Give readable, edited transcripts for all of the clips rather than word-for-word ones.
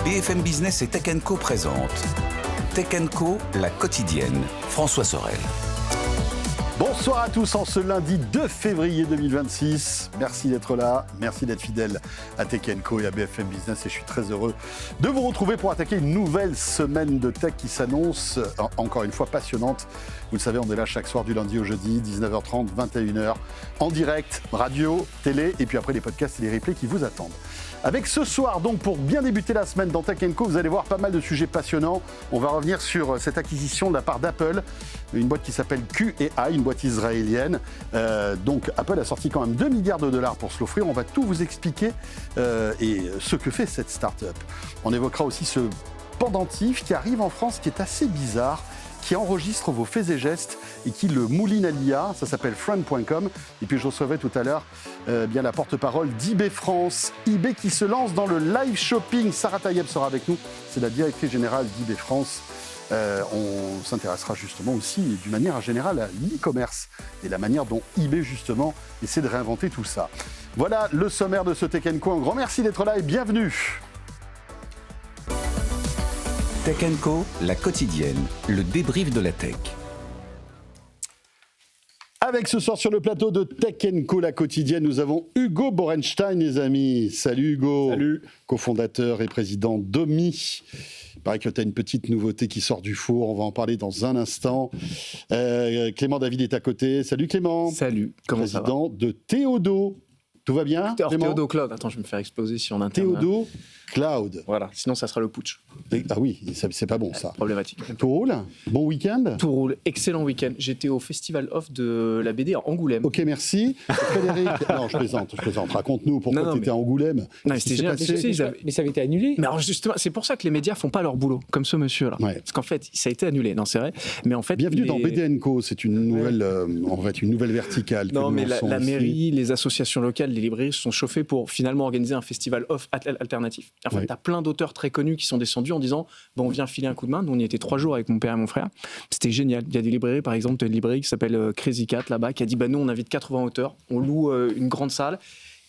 BFM Business et Tech & Co présente Tech & Co, la quotidienne. François Sorel. Bonsoir à tous en ce lundi 2 février 2026. Merci d'être là, merci d'être fidèle à Tech & Co et à BFM Business et je suis très heureux de vous retrouver pour attaquer une nouvelle semaine de tech qui s'annonce encore une fois passionnante. Vous le savez, on est là chaque soir du lundi au jeudi, 19h30, 21h, en direct, radio, télé et puis après les podcasts et les replays qui vous attendent. Avec ce soir, donc, pour bien débuter la semaine dans Tech & Co, vous allez voir pas mal de sujets passionnants. On va revenir sur cette acquisition de la part d'Apple, une boîte qui s'appelle Q&A, une boîte israélienne. Donc, Apple a sorti quand même 2 milliards de dollars pour se l'offrir. On va tout vous expliquer et ce que fait cette start-up. On évoquera aussi ce pendentif qui arrive en France, qui est assez bizarre, qui enregistre vos faits et gestes et qui le mouline à l'IA, ça s'appelle friend.com. Et puis je recevrai tout à l'heure bien la porte-parole d'eBay France. eBay qui se lance dans le live shopping. Sarah Tayeb sera avec nous, c'est la directrice générale d'eBay France. On s'intéressera justement aussi d'une manière générale à l'e-commerce et la manière dont eBay justement essaie de réinventer tout ça. Voilà le sommaire de ce Tech & Co. Un grand merci d'être là et bienvenue. Tech & Co, la quotidienne, le débrief de la tech. Avec ce soir sur le plateau de Tech & Co, la quotidienne, nous avons Hugo Borenstein, les amis. Salut Hugo. Salut. Cofondateur et président d'Omi. Il paraît que tu as une petite nouveauté qui sort du four, on va en parler dans un instant. Clément David est à côté. Salut Clément. Salut, comment ça va ? Président de Théodo. Tout va bien Clément ? Théodo Cloud, attends, je vais me faire exploser si on interne. Théodo Cloud. Voilà, sinon ça sera le putsch. Ah oui, c'est pas bon ça. Problématique. Tout roule ? Bon week-end ? Tout roule, excellent week-end. J'étais au Festival Off de la BD à Angoulême. Ok, merci. Frédéric, non, je plaisante. Raconte-nous pourquoi tu étais à Angoulême. Non, c'était génial. Mais ça avait été annulé. Mais alors justement, c'est pour ça que les médias font pas leur boulot, comme ce monsieur-là. Ouais. Parce qu'en fait, ça a été annulé, non, c'est vrai. Mais en fait, bienvenue dans BD & Co, c'est une nouvelle, une nouvelle verticale. Non, mais la ici. mairie, les associations locales, les librairies se sont chauffées pour finalement organiser un festival off alternatif. En fait, t'as plein d'auteurs très connus qui sont descendus en disant bon, on vient filer un coup de main. Nous, on y était 3 jours avec mon père et mon frère. C'était génial. Il y a des librairies, par exemple, une librairie qui s'appelle Crazy Cat là-bas, qui a dit nous, on invite 80 auteurs, on loue une grande salle.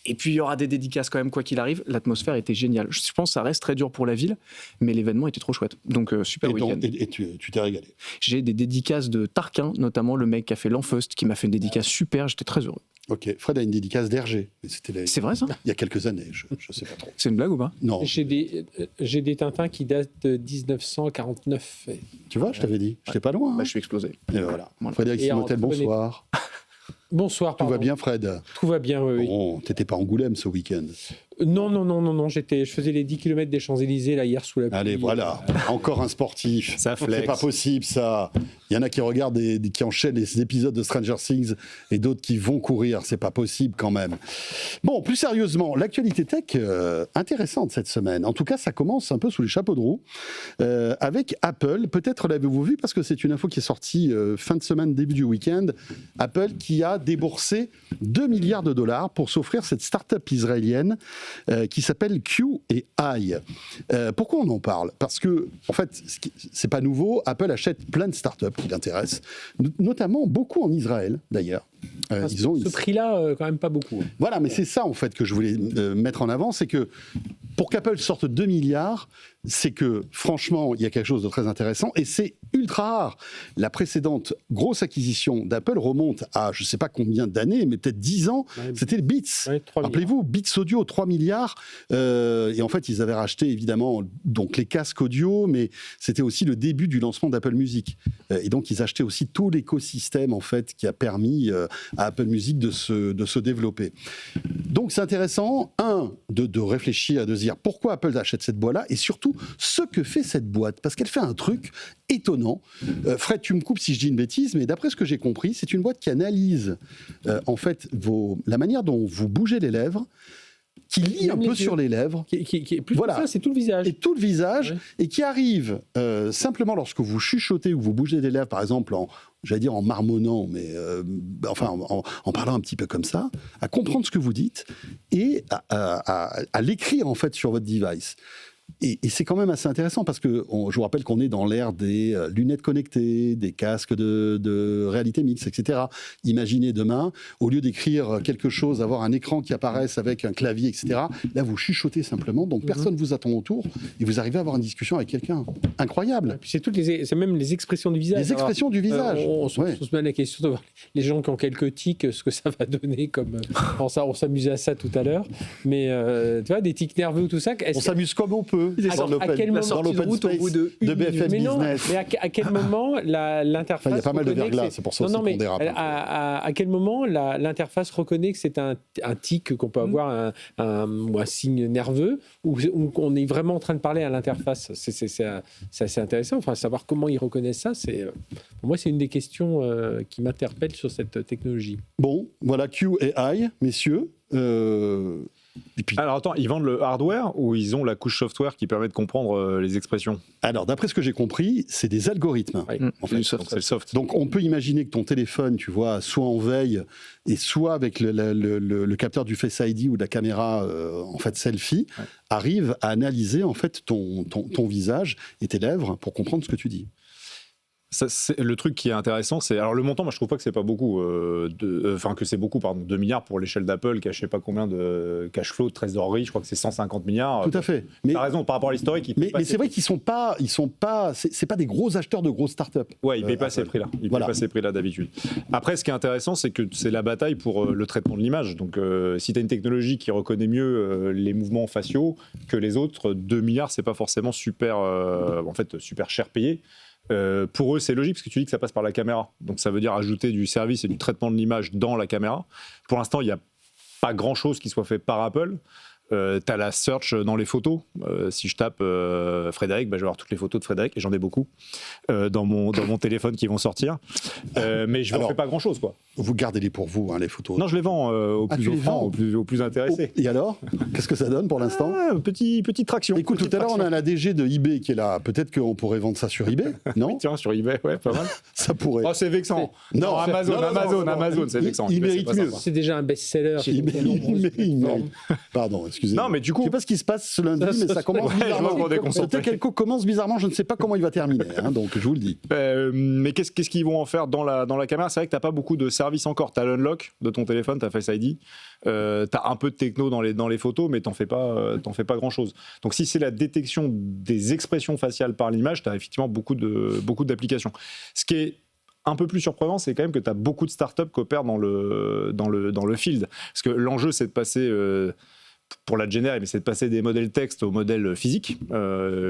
Et puis il y aura des dédicaces quand même, quoi qu'il arrive. L'atmosphère était géniale. Je pense que ça reste très dur pour la ville, mais l'événement était trop chouette. Donc super week-end. Et tu t'es régalé. J'ai des dédicaces de Tarquin, notamment le mec qui a fait l'Enfeust, qui m'a fait une dédicace super. J'étais très heureux. Ok, Fred a une dédicace d'Hergé. C'est vrai ça ? Il y a quelques années, je sais pas trop. C'est une blague ou pas ? Non. J'ai des Tintins qui datent de 1949. Tu vois, je t'avais dit. J'étais pas loin. Je suis explosé. Et voilà. Voilà. Frédéric Simotel, bonsoir. Bonsoir, Tout va bien, Fred ? Tout va bien, oui. Bon, t'étais pas à Angoulême ce week-end. Non. Je faisais les 10 km des Champs-Élysées là, hier sous la pluie. Allez, voilà. Encore un sportif. Ça flex. C'est pas possible, ça. Il y en a qui regardent qui enchaînent les épisodes de Stranger Things et d'autres qui vont courir. C'est pas possible quand même. Bon, plus sérieusement, l'actualité tech intéressante cette semaine. En tout cas, ça commence un peu sous les chapeaux de roue avec Apple. Peut-être l'avez-vous vu parce que c'est une info qui est sortie fin de semaine, début du week-end. Apple qui a déboursé 2 milliards de dollars pour s'offrir cette start-up israélienne qui s'appelle Q&A. Pourquoi on en parle ? Parce que, en fait, c'est pas nouveau. Apple achète plein de start-up qui l'intéressent, notamment beaucoup en Israël, d'ailleurs. Ce prix-là, quand même pas beaucoup. Voilà, mais c'est ça, en fait, que je voulais mettre en avant, c'est que pour qu'Apple sorte 2 milliards, c'est que, franchement, il y a quelque chose de très intéressant, et c'est ultra rare. La précédente grosse acquisition d'Apple remonte à, je ne sais pas combien d'années, mais peut-être 10 ans, c'était le Beats. Ouais, Rappelez-vous, Beats Audio, 3 milliards, et en fait, ils avaient racheté, évidemment, donc les casques audio, mais c'était aussi le début du lancement d'Apple Music. Et donc, ils achetaient aussi tout l'écosystème, en fait, qui a permis à Apple Music de se développer. Donc, c'est intéressant, de réfléchir, de se dire pourquoi Apple achète cette boîte-là, et surtout, ce que fait cette boîte, parce qu'elle fait un truc étonnant. Fred, tu me coupes si je dis une bêtise, mais d'après ce que j'ai compris, c'est une boîte qui analyse en fait la manière dont vous bougez les lèvres, qui lit un peu sur les lèvres. Qui plus voilà. Que ça, c'est tout le visage. Et tout le visage, et qui arrive simplement lorsque vous chuchotez ou vous bougez les lèvres, par exemple en marmonnant, mais en parlant un petit peu comme ça, à comprendre ce que vous dites et à l'écrire en fait sur votre device. Et c'est quand même assez intéressant parce que je vous rappelle qu'on est dans l'ère des lunettes connectées, des casques de réalité mixte, etc. Imaginez demain, au lieu d'écrire quelque chose, avoir un écran qui apparaisse avec un clavier, etc. Là, vous chuchotez simplement, donc personne ne vous attend autour et vous arrivez à avoir une discussion avec quelqu'un. Incroyable. Et puis c'est même les expressions du visage. Les expressions du visage. On se met la question de voir les gens qui ont quelques tics, ce que ça va donner comme. On s'amusait à ça tout à l'heure, mais tu vois, des tics nerveux, tout ça. On s'amuse comme on peut dans l'open space de BFM Business. Mais à quel moment l'interface. Il y a pas mal de verglas, c'est pour ça aussi qu'on dérape. À quel moment l'interface reconnaît que c'est un tic, qu'on peut avoir ou un signe nerveux, ou qu'on est vraiment en train de parler à l'interface. C'est assez intéressant. Enfin, savoir comment ils reconnaissent ça, pour moi, c'est une des questions qui m'interpelle sur cette technologie. Bon, voilà QAI, messieurs. Et puis... Alors attends, ils vendent le hardware ou ils ont la couche software qui permet de comprendre les expressions? Alors d'après ce que j'ai compris, c'est des algorithmes. Oui. En fait. Donc c'est le soft. Donc on peut imaginer que ton téléphone, tu vois, soit en veille et soit avec le capteur du Face ID ou de la caméra en fait selfie, arrive à analyser en fait ton visage et tes lèvres pour comprendre ce que tu dis. Ça, le truc qui est intéressant, c'est... Alors le montant, moi je trouve pas que c'est pas beaucoup, que c'est beaucoup, 2 milliards pour l'échelle d'Apple, qui a je sais pas combien de cash flow, de trésorerie, je crois que c'est 150 milliards. Tout à fait. Mais t'as raison, par rapport à l'historique. Mais c'est vrai qu'ils sont pas, c'est pas des gros acheteurs de grosses startups. Ouais, ils payent pas ces prix-là. Ils payent pas ces prix-là d'habitude. Après, ce qui est intéressant, c'est que c'est la bataille pour le traitement de l'image. Donc si tu as une technologie qui reconnaît mieux les mouvements faciaux que les autres, 2 milliards, c'est pas forcément super cher payé. Pour eux, c'est logique parce que tu dis que ça passe par la caméra. Donc ça veut dire ajouter du service et du traitement de l'image dans la caméra. Pour l'instant, il n'y a pas grand-chose qui soit fait par Apple. Tu as la search dans les photos. Si je tape Frédéric, je vais avoir toutes les photos de Frédéric, et j'en ai beaucoup dans mon téléphone qui vont sortir. Mais je ne fais pas grand-chose, quoi. Vous gardez-les pour vous, les photos? Non, je les vends aux plus offrants, aux plus intéressés. Et alors, qu'est-ce que ça donne pour l'instant? Petite traction. Écoute, tout à l'heure, on a la DG de eBay qui est là. Peut-être qu'on pourrait vendre ça sur eBay, non? Tiens, sur eBay, ouais, pas mal. Ça pourrait. Oh, c'est vexant. Non, Amazon, c'est vexant. Il mérite mieux. C'est déjà un best-seller. Il mérite. Pardon, excusez-moi. Non, mais du coup... Je ne sais pas ce qui se passe ce lundi, mais ça commence bizarrement. Tech & Co commence bizarrement, je ne sais pas comment il va terminer, donc je vous le dis. Mais qu'est-ce qu'ils vont en faire dans la caméra? C'est vrai que tu n'as pas beaucoup de services encore. Tu as l'unlock de ton téléphone, tu as Face ID, tu as un peu de techno dans les photos, mais tu n'en fais pas grand-chose. Donc si c'est la détection des expressions faciales par l'image, tu as effectivement beaucoup d'applications. Ce qui est un peu plus surprenant, c'est quand même que tu as beaucoup de startups qui opèrent dans le field. Parce que l'enjeu, c'est de passer... pour la générique, mais c'est de passer des modèles texte aux modèles physiques.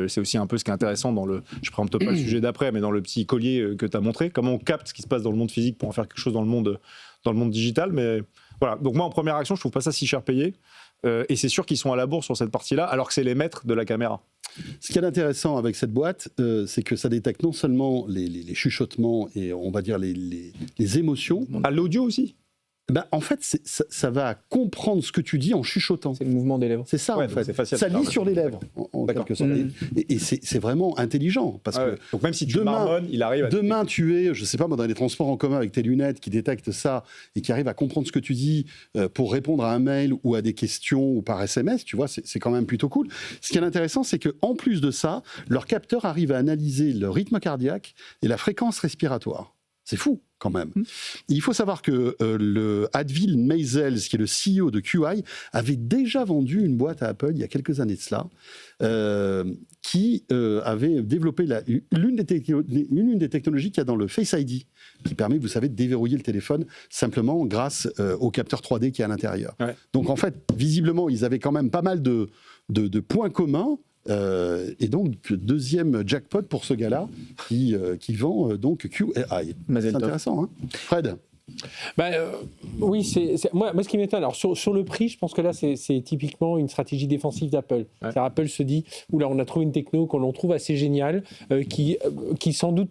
C'est aussi un peu ce qui est intéressant je préempte pas le sujet d'après, mais dans le petit collier que tu as montré, comment on capte ce qui se passe dans le monde physique pour en faire quelque chose dans le monde digital. Mais voilà. Donc moi, en première action, je trouve pas ça si cher payé. Et c'est sûr qu'ils sont à la bourre sur cette partie-là, alors que c'est les maîtres de la caméra. Ce qui est intéressant avec cette boîte, c'est que ça détecte non seulement les chuchotements et on va dire les émotions. À l'audio aussi. En fait, ça va comprendre ce que tu dis en chuchotant. C'est le mouvement des lèvres. C'est ça, en fait. Ça lit sur les lèvres, en quelque sorte. Et c'est vraiment intelligent. Parce que donc même si tu marmonnes, il arrive à... Demain, tu es, je sais pas, dans les transports en commun avec tes lunettes qui détectent ça et qui arrivent à comprendre ce que tu dis pour répondre à un mail ou à des questions ou par SMS, tu vois, c'est quand même plutôt cool. Ce qui est intéressant, c'est qu'en plus de ça, leur capteur arrive à analyser le rythme cardiaque et la fréquence respiratoire. C'est fou, quand même. Il faut savoir que le Advil Maisels, qui est le CEO de QI, avait déjà vendu une boîte à Apple il y a quelques années de cela, qui avait développé l'une des technologies qu'il y a dans le Face ID, qui permet, vous savez, de déverrouiller le téléphone simplement grâce au capteur 3D qui est à l'intérieur. Ouais. Donc, en fait, visiblement, ils avaient quand même pas mal de points communs. Et donc, deuxième jackpot pour ce gars-là qui vend donc QAI. C'est intéressant, hein. Fred? Oui, moi, ce qui m'étonne, alors sur le prix, je pense que là, c'est typiquement une stratégie défensive d'Apple. Ouais. Apple se dit, oula, on a trouvé une techno qu'on l'on trouve assez géniale, qui sans doute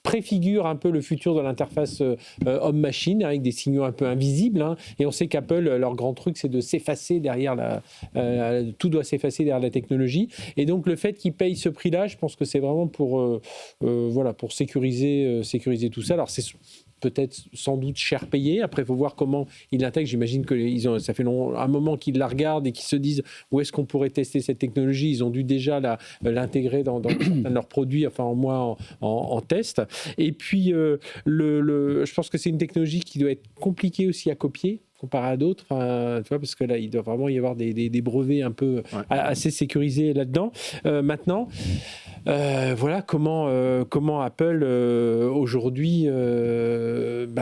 préfigure un peu le futur de l'interface homme-machine avec des signaux un peu invisibles, hein. Et on sait qu'Apple, leur grand truc, c'est de s'effacer derrière tout doit s'effacer derrière la technologie. Et donc le fait qu'ils payent ce prix-là, je pense que c'est vraiment pour sécuriser tout ça. Alors peut-être sans doute cher payé. Après, il faut voir comment ils l'intègrent. J'imagine que ça fait un moment qu'ils la regardent et qu'ils se disent où est-ce qu'on pourrait tester cette technologie. Ils ont dû déjà l'intégrer dans certains de leurs produits, enfin au moins en test. Et puis, je pense que c'est une technologie qui doit être compliquée aussi à copier comparé à d'autres, tu vois, parce que là, il doit vraiment y avoir des brevets un peu assez sécurisés là-dedans. Maintenant, voilà comment Apple aujourd'hui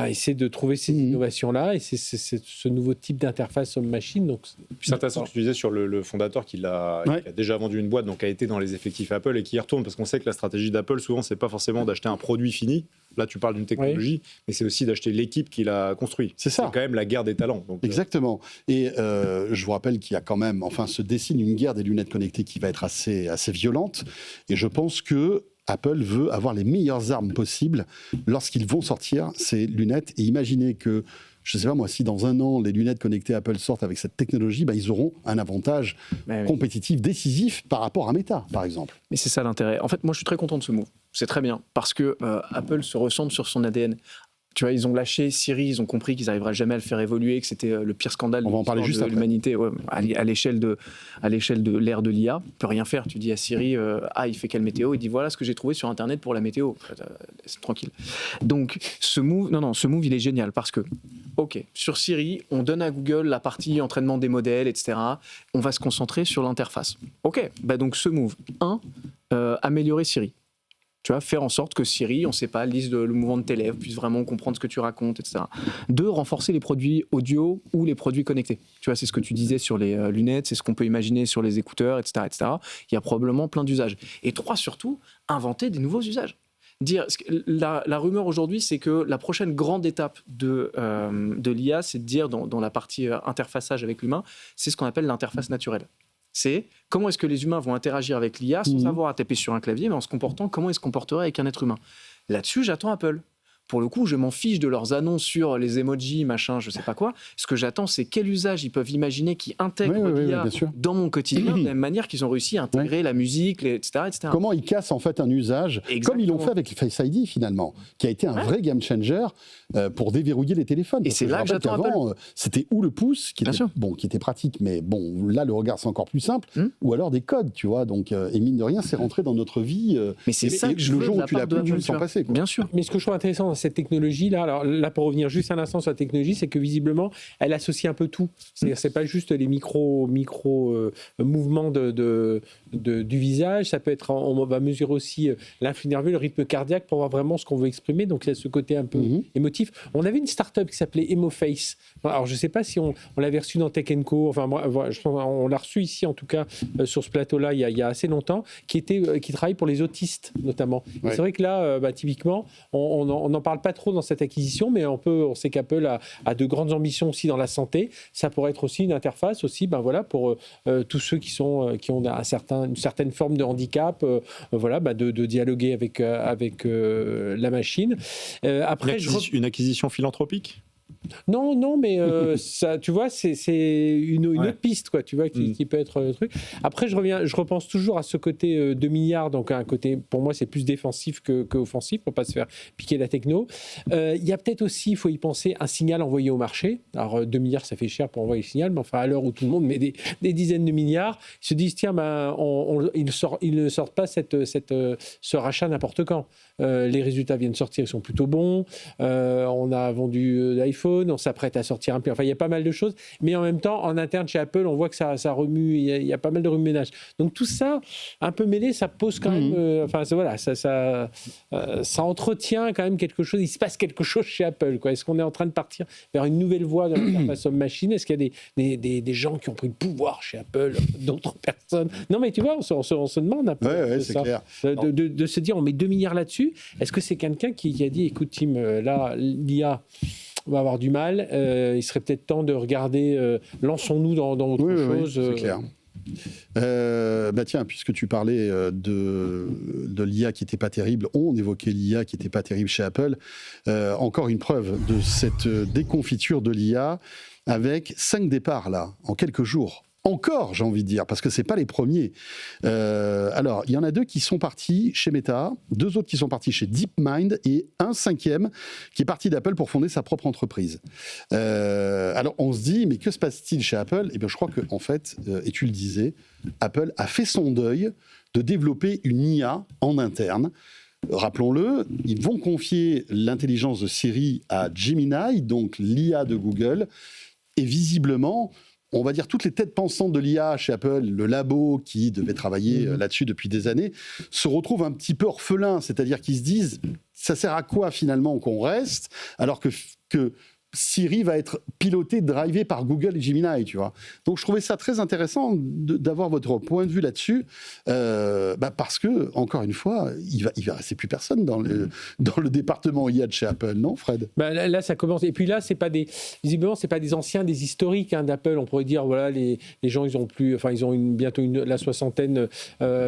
essaie de trouver ces innovations-là et c'est ce nouveau type d'interface homme-machine. Donc, c'est intéressant ce que tu disais sur le fondateur qui a déjà vendu une boîte, donc qui a été dans les effectifs Apple et qui y retourne, parce qu'on sait que la stratégie d'Apple, souvent, c'est pas forcément d'acheter un produit fini. Là, tu parles d'une technologie, mais c'est aussi d'acheter l'équipe qui l'a construit. C'est ça. C'est quand même la guerre des talents. Donc, exactement. Et je vous rappelle qu'il y a quand même, se dessine une guerre des lunettes connectées qui va être assez violente. Et je pense que Apple veut avoir les meilleures armes possibles lorsqu'ils vont sortir ces lunettes. Et imaginez que, je ne sais pas moi, si dans un an, les lunettes connectées Apple sortent avec cette technologie, ils auront un avantage compétitif décisif par rapport à Meta, par exemple. Mais c'est ça l'intérêt. En fait, moi, je suis très content de ce move. C'est très bien, parce que Apple se ressemble sur son ADN. Tu vois, ils ont lâché Siri, ils ont compris qu'ils n'arriveraient jamais à le faire évoluer, que c'était le pire scandale de l'humanité. Ouais, à l'échelle de l'ère de l'IA, on ne peut rien faire. Tu dis à Siri, il fait quelle météo ? Il dit, voilà ce que j'ai trouvé sur Internet pour la météo. C'est tranquille. Donc, ce move, il est génial parce que, sur Siri, on donne à Google la partie entraînement des modèles, etc. On va se concentrer sur l'interface. Donc ce move, améliorer Siri. Tu vois, faire en sorte que Siri, on ne sait pas, lise le mouvement de tes lèvres, puisse vraiment comprendre ce que tu racontes, etc. 2, renforcer les produits audio ou les produits connectés. Tu vois, c'est ce que tu disais sur les lunettes, c'est ce qu'on peut imaginer sur les écouteurs, etc., etc. Il y a probablement plein d'usages. Et 3, surtout, inventer des nouveaux usages. La rumeur aujourd'hui, c'est que la prochaine grande étape de l'IA, c'est de dire, dans la partie interfaçage avec l'humain, c'est ce qu'on appelle l'interface naturelle. C'est comment est-ce que les humains vont interagir avec l'IA sans avoir à taper sur un clavier, mais en se comportant comment ils se comporteraient avec un être humain. Là-dessus, j'attends Apple. Pour le coup, je m'en fiche de leurs annonces sur les emojis, machin, je sais pas quoi. Ce que j'attends, c'est quel usage ils peuvent imaginer qui intègre l'IA dans mon quotidien, de la même manière qu'ils ont réussi à intégrer la musique, etc., etc. Comment ils cassent en fait un usage, comme ils l'ont fait avec Face ID finalement, qui a été un vrai game changer pour déverrouiller les téléphones. Et c'est là que j'attends Apple. C'était ou le pouce, qui était pratique, mais bon, là le regard c'est encore plus simple, ou alors des codes, tu vois. Donc, et mine de rien, c'est rentré dans notre vie. Mais c'est ça que je veux le jour où tu l'as plus, tu le sens passer. Bien sûr. Mais ce que je trouve intéressant dans cette technologie-là, alors là, pour revenir juste un instant sur la technologie, c'est que visiblement, elle associe un peu tout. C'est-à-dire, c'est pas juste les micro mouvements du visage, ça peut être, on va mesurer aussi l'influx nerveux, le rythme cardiaque pour voir vraiment ce qu'on veut exprimer. Donc, il y a ce côté un peu émotif. On avait une start-up qui s'appelait EmoFace. Alors, je sais pas si on l'avait reçu dans Tech & Co. Enfin, moi, je pense, on l'a reçu ici, en tout cas, sur ce plateau-là, il y a assez longtemps, qui travaille pour les autistes, notamment. Et c'est vrai que là, typiquement, on n'en parle pas trop dans cette acquisition, mais on sait qu'Apple a de grandes ambitions aussi dans la santé. Ça pourrait être aussi une interface aussi, pour tous ceux qui ont une certaine forme de handicap, de dialoguer avec la machine. Après, une acquisition philanthropique ? Non, mais ça, tu vois, c'est une autre piste, quoi, tu vois, qui peut être le truc. Après, je repense toujours à ce côté 2 milliards, donc un côté, pour moi, c'est plus défensif qu'offensif, pour pas se faire piquer la techno. Il y a peut-être aussi, il faut y penser, un signal envoyé au marché. Alors, 2 milliards, ça fait cher pour envoyer le signal, mais enfin, à l'heure où tout le monde met des dizaines de milliards, ils se disent, tiens, ils ne sortent pas ce rachat n'importe quand. Les résultats viennent sortir, ils sont plutôt bons. On a vendu l'iPhone, on s'apprête à sortir un peu. Enfin, il y a pas mal de choses. Mais en même temps, en interne chez Apple, on voit que ça remue. Il y a pas mal de remue-ménage. Donc tout ça, un peu mêlé, ça pose quand même. Ça entretient quand même quelque chose. Il se passe quelque chose chez Apple, quoi. Est-ce qu'on est en train de partir vers une nouvelle voie dans l'interface homme-machine ? Est-ce qu'il y a des gens qui ont pris le pouvoir chez Apple, d'autres personnes ? Non, mais tu vois, on se demande un peu c'est clair. De se dire, on met 2 milliards là-dessus. Est-ce que c'est quelqu'un qui a dit, écoute, Tim, là, l'IA, on va avoir du mal. Il serait peut-être temps de regarder, lançons-nous dans autre chose. Oui, c'est clair. Tiens, puisque tu parlais de l'IA qui n'était pas terrible, on évoquait l'IA qui n'était pas terrible chez Apple. Encore une preuve de cette déconfiture de l'IA avec 5 départs, là, en quelques jours. encore, j'ai envie de dire, parce que c'est pas les premiers. Alors, il y en a 2 qui sont partis chez Meta, 2 autres qui sont partis chez DeepMind et un 5e qui est parti d'Apple pour fonder sa propre entreprise. Alors, on se dit, mais que se passe-t-il chez Apple ? Eh bien, je crois que, en fait, et tu le disais, Apple a fait son deuil de développer une IA en interne. Rappelons-le, ils vont confier l'intelligence de Siri à Gemini, donc l'IA de Google, et visiblement, on va dire toutes les têtes pensantes de l'IA chez Apple, le labo qui devait travailler là-dessus depuis des années, se retrouvent un petit peu orphelins, c'est-à-dire qu'ils se disent, ça sert à quoi finalement qu'on reste, alors que Siri va être piloté, drivé par Google et Gemini, tu vois. Donc je trouvais ça très intéressant d'avoir votre point de vue là-dessus, parce que, encore une fois, il va rester plus personne dans le département IA de chez Apple, non, Fred ? Là, ça commence. Et puis là, visiblement, c'est pas des anciens, des historiques d'Apple. On pourrait dire, voilà, les gens, ils ont bientôt la soixantaine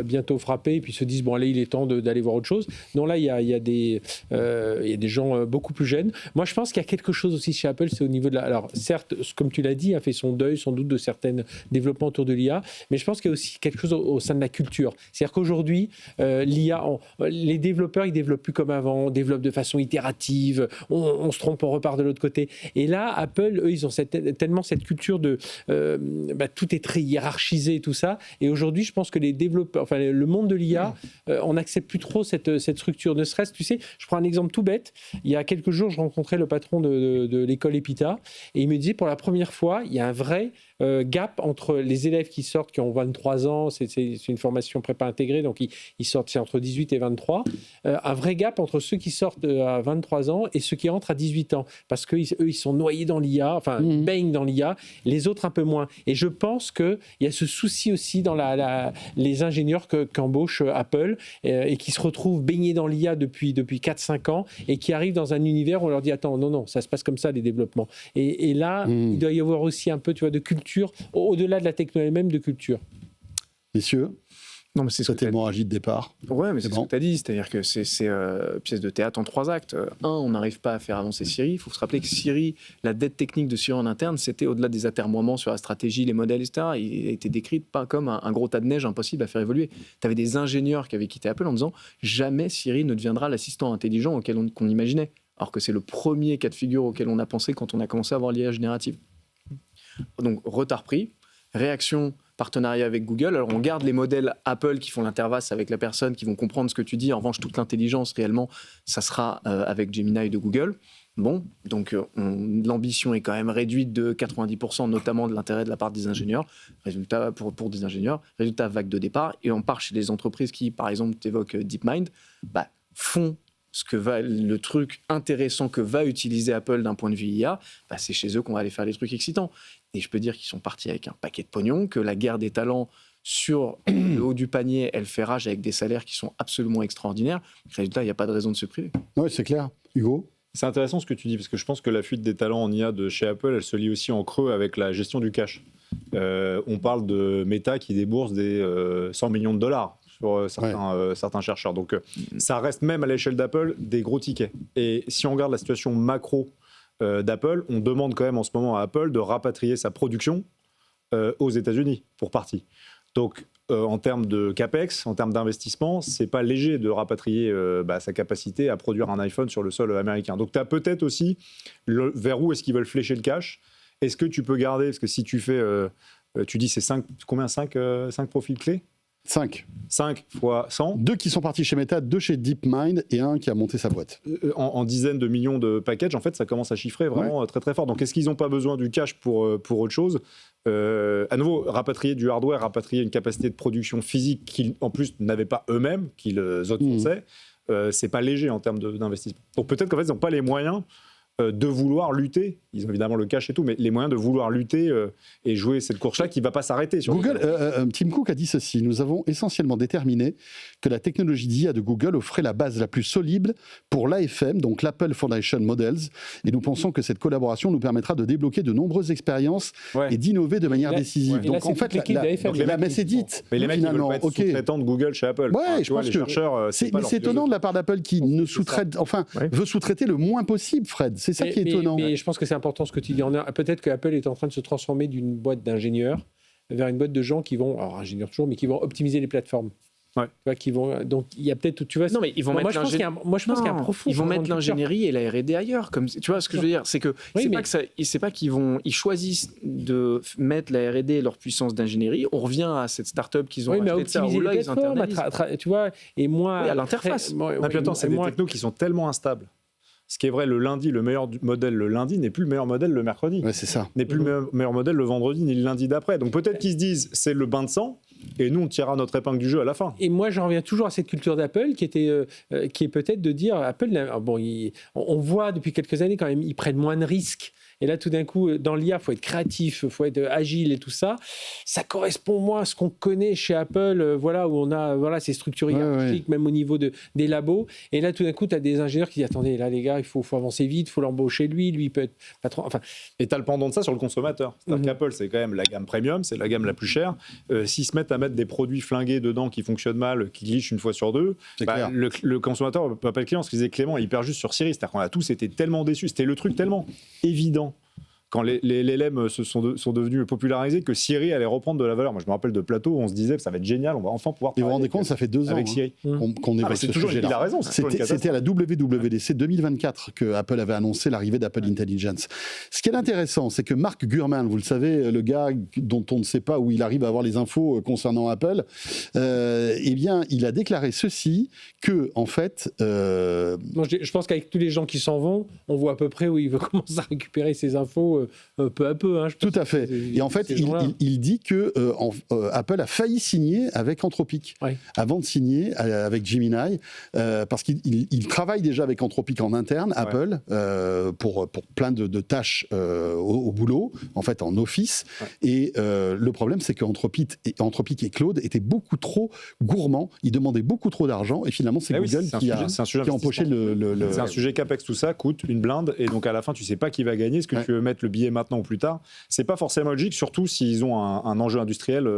bientôt frappée, et puis ils se disent, bon, allez, il est temps d'aller voir autre chose. Non, là, il y a des gens beaucoup plus jeunes. Moi, je pense qu'il y a quelque chose aussi chez Apple, c'est au niveau de alors certes, comme tu l'as dit, a fait son deuil sans doute de certains développements autour de l'IA, mais je pense qu'il y a aussi quelque chose au sein de la culture. C'est-à-dire qu'aujourd'hui, l'IA, les développeurs, ils développent plus comme avant, développent de façon itérative, on se trompe, on repart de l'autre côté. Et là, Apple, eux, ils ont tellement cette culture de tout est très hiérarchisé et tout ça. Et aujourd'hui, je pense que les développeurs, enfin le monde de l'IA, on n'accepte plus trop cette structure. Ne serait-ce, tu sais, je prends un exemple tout bête. Il y a quelques jours, je rencontrais le patron de l'école EPITA, et il me disait, pour la première fois, il y a un vrai gap entre les élèves qui sortent, qui ont 23 ans, c'est une formation prépa intégrée, donc ils sortent, c'est entre 18 et 23, un vrai gap entre ceux qui sortent à 23 ans et ceux qui entrent à 18 ans, parce qu'eux, ils sont noyés dans l'IA, enfin, ils baignent dans l'IA, les autres un peu moins. Et je pense qu'il y a ce souci aussi dans les ingénieurs qu'embauche Apple, et qui se retrouvent baignés dans l'IA depuis 4-5 ans, et qui arrivent dans un univers où on leur dit, attends, non, ça se passe comme ça, les développements. Et là, il doit y avoir aussi un peu, tu vois, de culture, au-delà de la technologie même, de culture. Messieurs, non, mais c'est cette hémorragie de départ. Ouais, mais c'est ce que tu as dit, c'est-à-dire que c'est pièce de théâtre en 3 actes. On n'arrive pas à faire avancer Siri. Il faut se rappeler que Siri, la dette technique de Siri en interne, c'était au-delà des atermoiements sur la stratégie, les modèles, etc. Il a été décrit pas comme un gros tas de neige impossible à faire évoluer. Tu avais des ingénieurs qui avaient quitté Apple en disant jamais Siri ne deviendra l'assistant intelligent qu'on imaginait. Alors que c'est le premier cas de figure auquel on a pensé quand on a commencé à avoir l'IA générative. Donc, retard pris, réaction, partenariat avec Google. Alors, on garde les modèles Apple qui font l'interface avec la personne, qui vont comprendre ce que tu dis. En revanche, toute l'intelligence, réellement, ça sera avec Gemini de Google. Bon, donc l'ambition est quand même réduite de 90%, notamment de l'intérêt de la part des ingénieurs. Résultat, pour des ingénieurs, résultat, vague de départ. Et on part chez les entreprises qui, par exemple, t'évoquent DeepMind, font le truc intéressant que va utiliser Apple d'un point de vue IA, c'est chez eux qu'on va aller faire les trucs excitants. Et je peux dire qu'ils sont partis avec un paquet de pognon, que la guerre des talents sur le haut du panier, elle fait rage avec des salaires qui sont absolument extraordinaires. Résultat, il n'y a pas de raison de se priver. Oui, c'est clair. Hugo ? C'est intéressant ce que tu dis, parce que je pense que la fuite des talents en IA de chez Apple, elle se lie aussi en creux avec la gestion du cash. On parle de Meta qui débourse des 100 millions de dollars sur certains chercheurs. Donc ça reste même à l'échelle d'Apple des gros tickets. Et si on regarde la situation macro d'Apple, on demande quand même en ce moment à Apple de rapatrier sa production aux États-Unis, pour partie. Donc en termes de CAPEX, en termes d'investissement, c'est pas léger de rapatrier sa capacité à produire un iPhone sur le sol américain. Donc tu as peut-être aussi vers où est-ce qu'ils veulent flécher le cash. Est-ce que tu peux garder, parce que si tu fais, tu dis c'est 5 profils clés ? 5 fois 100. 2 qui sont partis chez Meta, 2 chez DeepMind et 1 qui a monté sa boîte. En dizaines de millions de packages, en fait, ça commence à chiffrer vraiment très très fort. Donc est-ce qu'ils n'ont pas besoin du cash pour autre chose ? À nouveau, rapatrier du hardware, rapatrier une capacité de production physique qu'ils en plus n'avaient pas eux-mêmes, qu'ils outsourçaient, c'est pas léger en termes d'investissement. Donc peut-être qu'en fait, ils n'ont pas les moyens de vouloir lutter, ils ont évidemment le cash et tout, mais les moyens de vouloir lutter et jouer cette course-là qui ne va pas s'arrêter. Google, Tim Cook a dit ceci: nous avons essentiellement déterminé que la technologie d'IA de Google offrait la base la plus solide pour l'AFM, donc l'Apple Foundation Models, et nous pensons que cette collaboration nous permettra de débloquer de nombreuses expériences et d'innover de manière décisive. Donc là, en fait, la messe est dite. Mais les mecs ne veulent pas être sous-traitants de Google chez Apple. Ouais, je pense que c'est étonnant de la part d'Apple qui ne sous-traite, veut sous-traiter le moins possible, Fred. C'est ça qui est étonnant. Mais je pense que c'est important ce que tu dis. Peut-être que Apple est en train de se transformer d'une boîte d'ingénieurs vers une boîte de gens qui vont, alors ingénieurs toujours, mais qui vont optimiser les plateformes. Ouais. Tu vois, qui vont, donc il y a peut-être, tu vois. Non, mais ils vont moi, mettre je pense qu'il y a un profond. Ils vont mettre changement de culture. l'ingénierie et la R&D ailleurs. Comme, tu vois ce que je veux dire, c'est que c'est pas qu'ils vont, ils choisissent de mettre la R&D et leur puissance d'ingénierie. On revient à cette start-up qu'ils ont Oui, mais à acheté de ça, optimiser où là, les ils plateformes, internalisent. tu vois, et moi. Oui, à l'interface. Ah, puis attends, c'est des technos qui sont tellement instables. Ce qui est vrai, le lundi, le meilleur modèle le lundi n'est plus le meilleur modèle le mercredi. Ouais, c'est ça. N'est plus le meilleur modèle le vendredi ni le lundi d'après. Donc peut-être qu'ils se disent c'est le bain de sang et nous on tirera notre épingle du jeu à la fin. Et moi, j'en reviens toujours à cette culture d'Apple qui est peut-être de dire Apple, bon, on voit depuis quelques années quand même, ils prennent moins de risques. Et là, tout d'un coup, dans l'IA, il faut être créatif, il faut être agile et tout ça. Ça correspond moins à ce qu'on connaît chez Apple, voilà, où on a ces structures hiérarchiques, même au niveau des labos. Et là, tout d'un coup, tu as des ingénieurs qui disent attendez, là, les gars, il faut avancer vite, il faut l'embaucher lui il peut être patron. Enfin, et tu as le pendant de ça sur le consommateur. C'est-à-dire qu'Apple, c'est quand même la gamme premium, c'est la gamme la plus chère. S'ils se mettent à mettre des produits flingués dedans qui fonctionnent mal, qui glitchent une fois sur deux, le consommateur peut pas le client. Ce que disait Clément, il perd juste sur Siri. C'est-à-dire qu'on a tous été tellement déçus. C'était le truc tellement évident. Quand les LLM sont devenus popularisés, que Siri allait reprendre de la valeur. Moi, je me rappelle de plateaux où on se disait ça va être génial, on va enfin pouvoir. Et vous vous rendez compte, ça fait 2 ans avec Siri. qu'on évoque ce sujet-là. Il a raison. C'était à la WWDC 2024 que Apple avait annoncé l'arrivée d'Apple Intelligence. Ce qui est intéressant, c'est que Mark Gurman, vous le savez, le gars dont on ne sait pas où il arrive à avoir les infos concernant Apple, eh bien, il a déclaré ceci, que en fait. Je pense qu'avec tous les gens qui s'en vont, on voit à peu près où il veut commencer à récupérer ces infos. Peu à peu. Tout à fait. Et en fait, il dit que Apple a failli signer avec Anthropic avant de signer avec Gemini, parce qu'il travaille déjà avec Anthropic en interne, Apple, pour plein de tâches au boulot, en fait en office. Et le problème, c'est qu'Anthropic et Claude étaient beaucoup trop gourmands, ils demandaient beaucoup trop d'argent, et finalement, c'est Google qui a empoché le... C'est un sujet CAPEX, tout ça coûte une blinde, et donc à la fin, tu sais pas qui va gagner. Est-ce que tu veux mettre le billet maintenant ou plus tard? C'est pas forcément logique, surtout s'ils ont un enjeu industriel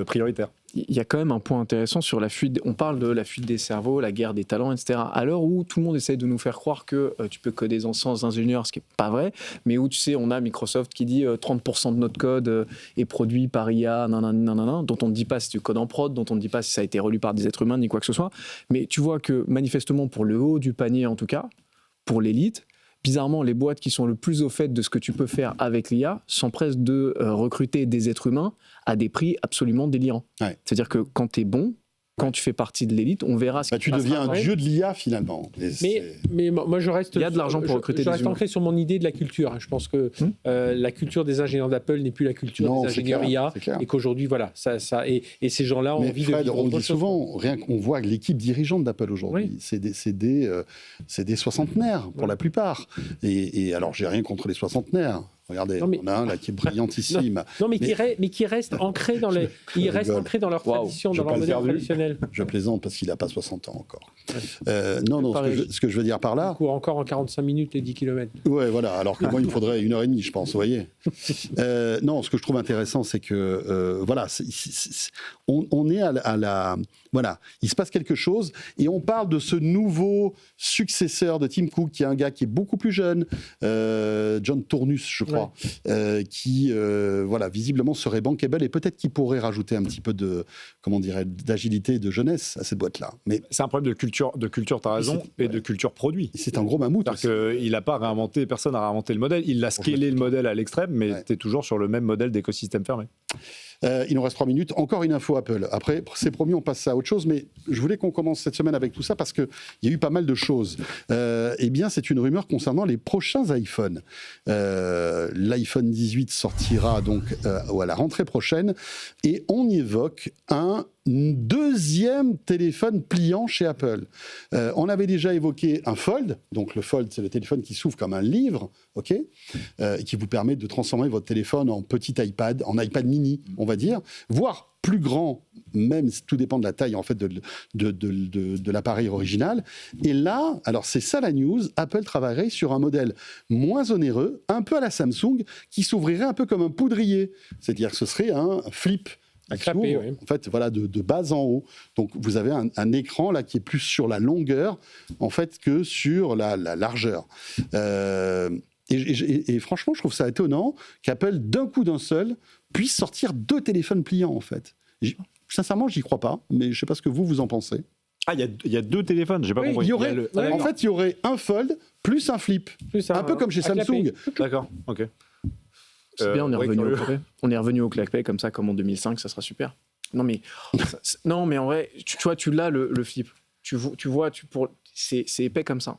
prioritaire. Il y a quand même un point intéressant sur la fuite. On parle de la fuite des cerveaux, la guerre des talents, etc. À l'heure où tout le monde essaie de nous faire croire que tu peux coder sans ingénieur, ce qui n'est pas vrai, mais où tu sais, on a Microsoft qui dit 30% de notre code est produit par IA, dont on ne dit pas si tu codes en prod, dont on ne dit pas si ça a été relu par des êtres humains, ni quoi que ce soit. Mais tu vois que manifestement, pour le haut du panier en tout cas, pour l'élite, bizarrement, les boîtes qui sont le plus au fait de ce que tu peux faire avec l'IA s'empressent de recruter des êtres humains à des prix absolument délirants. Ouais. C'est-à-dire que quand tu es bon, quand tu fais partie de l'élite, on verra ce qui tu deviens un dieu de l'IA finalement. Mais moi je reste. Il y a de l'argent pour recruter des humains. Je reste ancré sur mon idée de la culture. Je pense que la culture des ingénieurs d'Apple n'est plus la culture des ingénieurs IA, et qu'aujourd'hui voilà, et ces gens-là ont envie Fred, de. On dit souvent, rien qu'on voit l'équipe dirigeante d'Apple aujourd'hui, c'est des soixantenaires pour la plupart. Et alors j'ai rien contre les soixantenaires. Regardez, on a un là qui est brillantissime. Mais qui reste ancré dans leur tradition, dans leur modèle traditionnel. Je plaisante parce qu'il n'a pas 60 ans encore. Ce que je veux dire par là... Il court encore en 45 minutes les 10 km. Ouais, voilà, alors que moi, il me faudrait 1h30, je pense, vous voyez. Non, ce que je trouve intéressant, c'est que, voilà, on est à la... Voilà, il se passe quelque chose, et on parle de ce nouveau successeur de Tim Cook, qui est un gars qui est beaucoup plus jeune, John Turnus, je crois, qui, voilà, visiblement serait bankable, et peut-être qu'il pourrait rajouter un petit peu de, comment dirais, d'agilité et de jeunesse à cette boîte-là. Mais c'est un problème de culture, t'as raison, et de culture produit. C'est un gros mammouth. C'est-à-dire qu'il n'a pas réinventé, personne n'a réinventé le modèle, il a scalé le modèle à l'extrême, mais t'es toujours sur le même modèle d'écosystème fermé. Il nous reste 3 minutes. Encore une info Apple. Après, c'est promis, on passe à autre chose, mais je voulais qu'on commence cette semaine avec tout ça parce qu'il y a eu pas mal de choses. Eh bien, c'est une rumeur concernant les prochains iPhones. L'iPhone 18 sortira donc à la rentrée prochaine et on y évoque un deuxième téléphone pliant chez Apple. On avait déjà évoqué un Fold. Donc le Fold, c'est le téléphone qui s'ouvre comme un livre, ok, et qui vous permet de transformer votre téléphone en petit iPad, en iPad mini, on va dire, voire plus grand, même tout dépend de la taille en fait de l'appareil original. Et là, alors c'est ça la news, Apple travaillerait sur un modèle moins onéreux, un peu à la Samsung, qui s'ouvrirait un peu comme un poudrier. C'est-à-dire que ce serait un flip. Clapé, oui. En fait, voilà, de bas en haut. Donc, vous avez un écran là qui est plus sur la longueur, en fait, que sur la largeur. Et franchement, je trouve ça étonnant qu'Apple, d'un coup d'un seul, puisse sortir 2 téléphones pliants, en fait. Sincèrement, j'y crois pas, mais je ne sais pas ce que vous en pensez. Ah, il y a 2 téléphones, j'ai pas compris. Il y aurait, en fait, il y aurait un Fold plus un Flip. Un peu comme chez Samsung. D'accord, ok. C'est bien, on est revenu au clapet comme ça, comme en 2005, ça sera super. Non, mais en vrai, tu vois, tu l'as le Flip. Tu vois, c'est épais comme ça.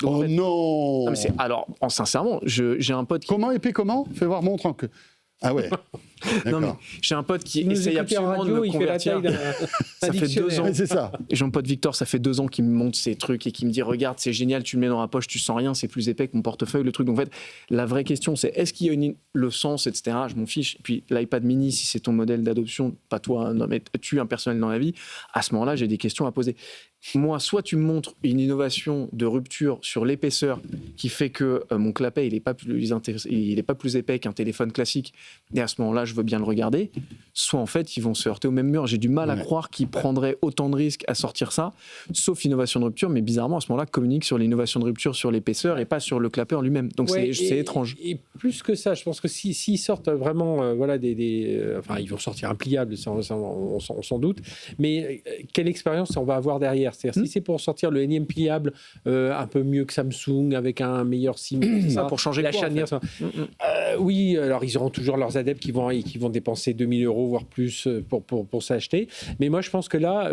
Donc, Oh en fait, non, mais alors, sincèrement, j'ai un pote qui... Comment épais, comment ? Fais voir, montre en que... Ah ouais. Non, mais D'accord. j'ai un pote qui Nous essaye écouter en absolument de radio, me il fait la convertir. taille Ça fait 2 ans. Ouais, c'est ça. Et j'ai mon pote Victor, ça fait 2 ans qu'il me montre ces trucs et qu'il me dit regarde, c'est génial, tu le mets dans la poche, tu sens rien, c'est plus épais que mon portefeuille, le truc. Donc en fait, la vraie question, c'est est-ce qu'il y a le sens, etc. Je m'en fiche. Et puis l'iPad mini, si c'est ton modèle d'adoption, pas toi, non, mais tu, un personnel dans la vie, à ce moment-là, j'ai des questions à poser. Moi, soit tu me montres une innovation de rupture sur l'épaisseur qui fait que mon clapet, il n'est pas plus épais qu'un téléphone classique, et à ce moment-là, je veux bien le regarder, soit en fait, ils vont se heurter au même mur. J'ai du mal à croire qu'ils prendraient autant de risques à sortir ça, sauf innovation de rupture, mais bizarrement, à ce moment-là, communiquent sur l'innovation de rupture sur l'épaisseur et pas sur le clapet en lui-même. Donc c'est étrange. Et plus que ça, je pense que s'ils sortent vraiment, enfin, ils vont sortir un pliable, on s'en doute, mais quelle expérience on va avoir derrière ? C'est-à-dire, si c'est pour sortir le énième pliable un peu mieux que Samsung, avec un meilleur SIM, ça, pour changer la quoi, charnière, en fait. oui, alors ils auront toujours leurs adeptes qui vont dépenser 2000 €, voire plus, pour s'acheter. Mais moi, je pense que là,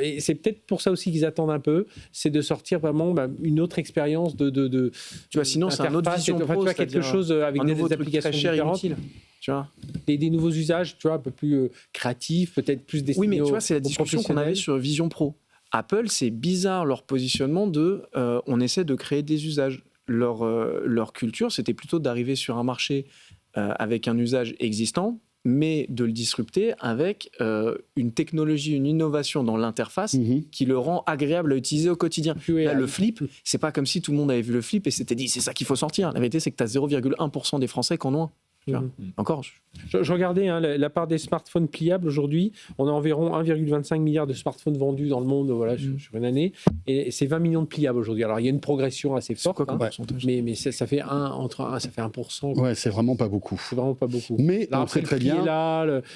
et c'est peut-être pour ça aussi qu'ils attendent un peu, c'est de sortir vraiment une autre expérience de tu vois, sinon, c'est un autre vision pro, tu vois, quelque chose avec des applications très cher et différentes. inutile. Tu vois, des nouveaux usages, tu vois, un peu plus créatifs, peut-être plus destinés. oui, mais tu vois, c'est la aux discussion qu'on avait sur Vision Pro. Apple, c'est bizarre leur positionnement on essaie de créer des usages. Leur culture, c'était plutôt d'arriver sur un marché avec un usage existant, mais de le disrupter avec une technologie, une innovation dans l'interface qui le rend agréable à utiliser au quotidien. Là, le Flip, c'est pas comme si tout le monde avait vu le Flip et s'était dit c'est ça qu'il faut sortir. La vérité, c'est que tu as 0,1% des Français qui en ont un. Encore. Je regardais la part des smartphones pliables aujourd'hui. On a environ 1,25 milliard de smartphones vendus dans le monde sur une année. Et c'est 20 millions de pliables aujourd'hui. Alors il y a une progression assez forte. Mais ça fait 1%. Ouais, c'est vraiment pas beaucoup. C'est vraiment pas beaucoup. Mais là, on sait très bien.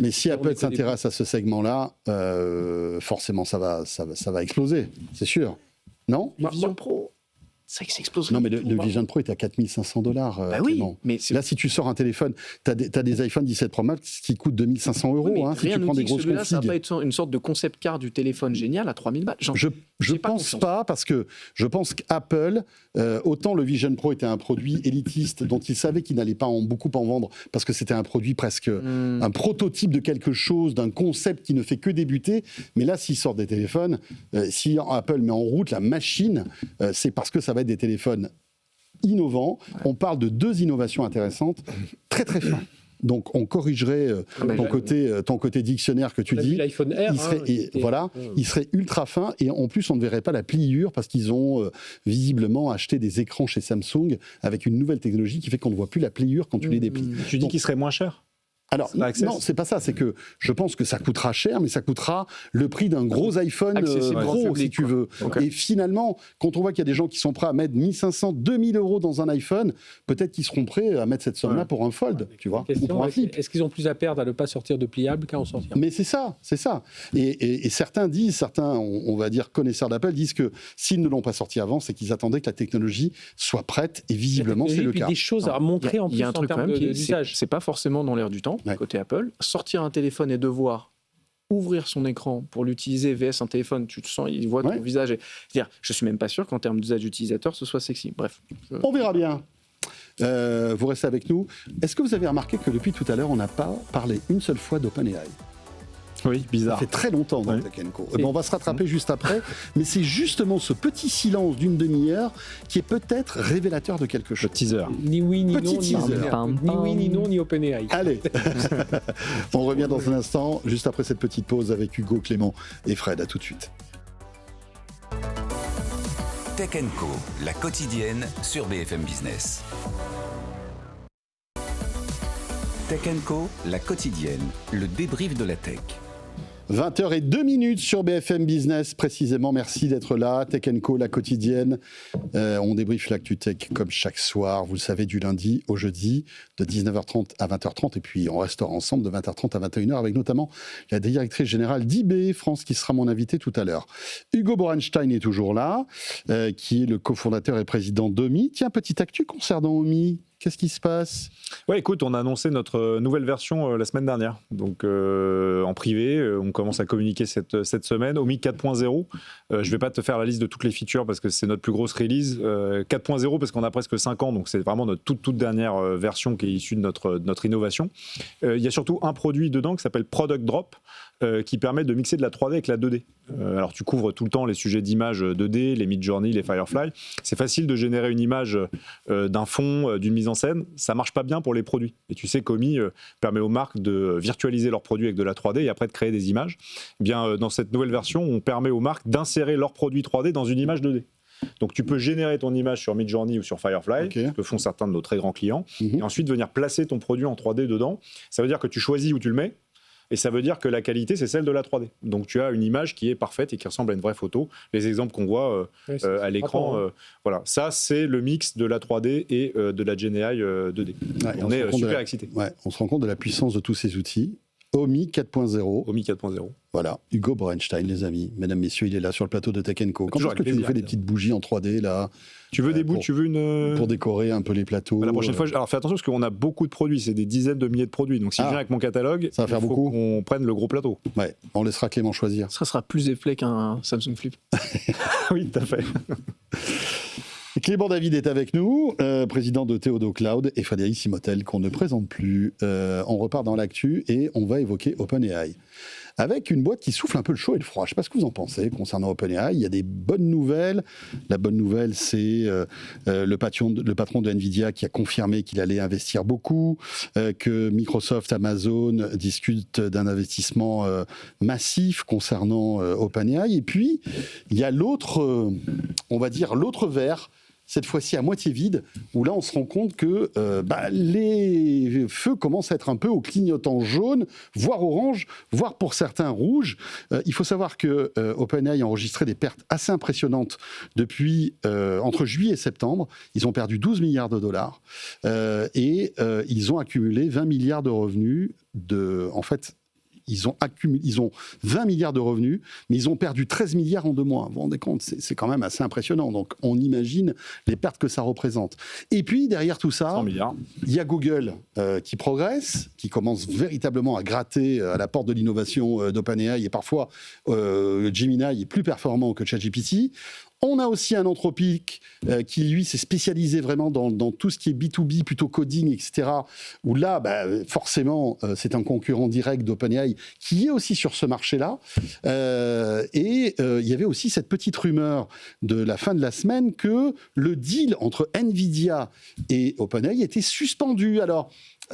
Mais si Apple s'intéresse à ce segment-là, forcément ça va exploser. C'est sûr. Non ? Vision Pro. C'est que ça explose. Non, mais le Vision Pro est à 4 500 $. Bah oui, mais là, si tu sors un téléphone, tu as des iPhone 17 Pro Max qui coûtent 2 500 €. Oui, si tu prends des grosses configs. Ça va pas être une sorte de concept car du téléphone génial à 3000 balles. Je pense pas, parce que je pense qu'Apple, autant le Vision Pro était un produit élitiste dont il savait qu'il n'allait pas beaucoup en vendre, parce que c'était un produit presque un prototype de quelque chose, d'un concept qui ne fait que débuter. Mais là, s'ils sortent des téléphones, si Apple met en route la machine, c'est parce que ça va être des téléphones innovants. On parle de 2 innovations intéressantes, très très fins. Donc on corrigerait ton côté dictionnaire que tu dis. L'iPhone Air, il serait ultra fin, et en plus on ne verrait pas la pliure parce qu'ils ont visiblement acheté des écrans chez Samsung avec une nouvelle technologie qui fait qu'on ne voit plus la pliure quand tu les déplies. Tu dis qu'il serait moins cher ? Alors, non, c'est pas ça. C'est que je pense que ça coûtera cher, mais ça coûtera le prix d'un gros iPhone Pro, si tu veux. Okay. Et finalement, quand on voit qu'il y a des gens qui sont prêts à mettre 1500, 2000 € dans un iPhone, peut-être qu'ils seront prêts à mettre cette somme-là pour un Fold, tu vois, ou pour un Flip. Est-ce qu'ils ont plus à perdre à ne pas sortir de pliable qu'à en sortir ? Mais c'est ça. Et certains, on va dire connaisseurs d'Apple, disent que s'ils ne l'ont pas sorti avant, c'est qu'ils attendaient que la technologie soit prête, et visiblement, c'est le cas. Il y a des choses à montrer en plus. Il y a un truc quand même d'usage. C'est pas forcément dans l'air du temps. Côté Apple, sortir un téléphone et devoir ouvrir son écran pour l'utiliser VS un téléphone, tu te sens, il voit ton visage. C'est-à-dire, je suis même pas sûr qu'en termes d'usage utilisateur, ce soit sexy. Bref. On verra bien. Vous restez avec nous. Est-ce que vous avez remarqué que depuis tout à l'heure, on n'a pas parlé une seule fois d'OpenAI ? Oui, bizarre. Ça fait très longtemps dans Tech & Co. On va se rattraper juste après, mais c'est justement ce petit silence d'une demi-heure qui est peut-être révélateur de quelque chose. Le teaser. Ni oui, ni petit non, ni oui, ni non, ni OpenAI. Allez, on revient dans un instant, juste après cette petite pause avec Hugo, Clément et Fred. À tout de suite. Tech & Co, la quotidienne sur BFM Business. Tech & Co, la quotidienne, le débrief de la tech. 20h02 sur BFM Business, précisément. Merci d'être là. Tech & Co, la quotidienne. On débriefe l'actu tech comme chaque soir, vous le savez, du lundi au jeudi, de 19h30 à 20h30. Et puis, on restera ensemble de 20h30 à 21h avec notamment la directrice générale d'eBay France qui sera mon invité tout à l'heure. Hugo Borenstein est toujours là, qui est le cofondateur et président d'Omi. Tiens, petite actu concernant Omi. Qu'est-ce qui se passe ? Ouais, écoute, on a annoncé notre nouvelle version la semaine dernière. Donc, en privé, on commence à communiquer cette semaine. Omi 4.0. Je ne vais pas te faire la liste de toutes les features parce que c'est notre plus grosse release. 4.0 parce qu'on a presque 5 ans, donc c'est vraiment notre toute dernière version qui est issue de notre innovation. Il y a surtout un produit dedans qui s'appelle Product Drop, qui permet de mixer de la 3D avec la 2D. Alors, tu couvres tout le temps les sujets d'images 2D, les Midjourney, les Firefly. C'est facile de générer une image d'un fond, d'une mise en scène. Ça marche pas bien pour les produits. Et tu sais qu'Omi permet aux marques de virtualiser leurs produits avec de la 3D et après de créer des images. Eh bien, dans cette nouvelle version, on permet aux marques d'insérer leurs produits 3D dans une image 2D. Donc, tu peux générer ton image sur Midjourney ou sur Firefly, ce que font certains de nos très grands clients, et ensuite venir placer ton produit en 3D dedans. Ça veut dire que tu choisis où tu le mets. Et ça veut dire que la qualité, c'est celle de la 3D. Donc, tu as une image qui est parfaite et qui ressemble à une vraie photo. Les exemples qu'on voit à l'écran, voilà. Ça, c'est le mix de la 3D et de la GenAI 2D. Ouais, on est super excités. Ouais, on se rend compte de la puissance de tous ces outils. Omi 4.0. Omi 4.0. Voilà, Hugo Borenstein, les amis. Mesdames, messieurs, il est là sur le plateau de Tech & Co. Quand est-ce que tu nous fais des petites bougies en 3D, là ? Tu veux des bouts, tu veux une... Pour décorer un peu les plateaux. La prochaine fois, alors fais attention parce qu'on a beaucoup de produits, c'est des dizaines de milliers de produits. Donc si je viens avec mon catalogue, ça va faire beaucoup. On prenne le gros plateau. Ouais, on laissera Clément choisir. Ça sera plus épais qu'un Samsung Flip. Oui, tout à fait. Clément David est avec nous, président de Theodo Cloud, et Frédéric Simotel, qu'on ne présente plus. On repart dans l'actu et on va évoquer OpenAI. Avec une boîte qui souffle un peu le chaud et le froid. Je ne sais pas ce que vous en pensez concernant OpenAI. Il y a des bonnes nouvelles. La bonne nouvelle, c'est le patron de NVIDIA qui a confirmé qu'il allait investir beaucoup, que Microsoft, Amazon discutent d'un investissement massif concernant OpenAI. Et puis, il y a l'autre, on va dire, l'autre verre, cette fois-ci à moitié vide, où là on se rend compte que les feux commencent à être un peu au clignotant jaune, voire orange, voire pour certains rouge. Il faut savoir que OpenAI a enregistré des pertes assez impressionnantes depuis entre juillet et septembre. Ils ont perdu 12 milliards de dollars et ils ont accumulé 20 milliards de revenus en fait. Ils ont 20 milliards de revenus, mais ils ont perdu 13 milliards en 2 mois. Vous vous rendez compte, c'est quand même assez impressionnant. Donc, on imagine les pertes que ça représente. Et puis, derrière tout ça, il y a Google qui progresse, qui commence véritablement à gratter à la porte de l'innovation d'OpenAI. Et parfois, Gemini est plus performant que ChatGPT. On a aussi un Anthropic qui, lui, s'est spécialisé vraiment dans tout ce qui est B2B, plutôt coding, etc. Où là, forcément, c'est un concurrent direct d'OpenAI qui est aussi sur ce marché-là. Et il y avait aussi cette petite rumeur de la fin de la semaine que le deal entre NVIDIA et OpenAI était suspendu. Alors,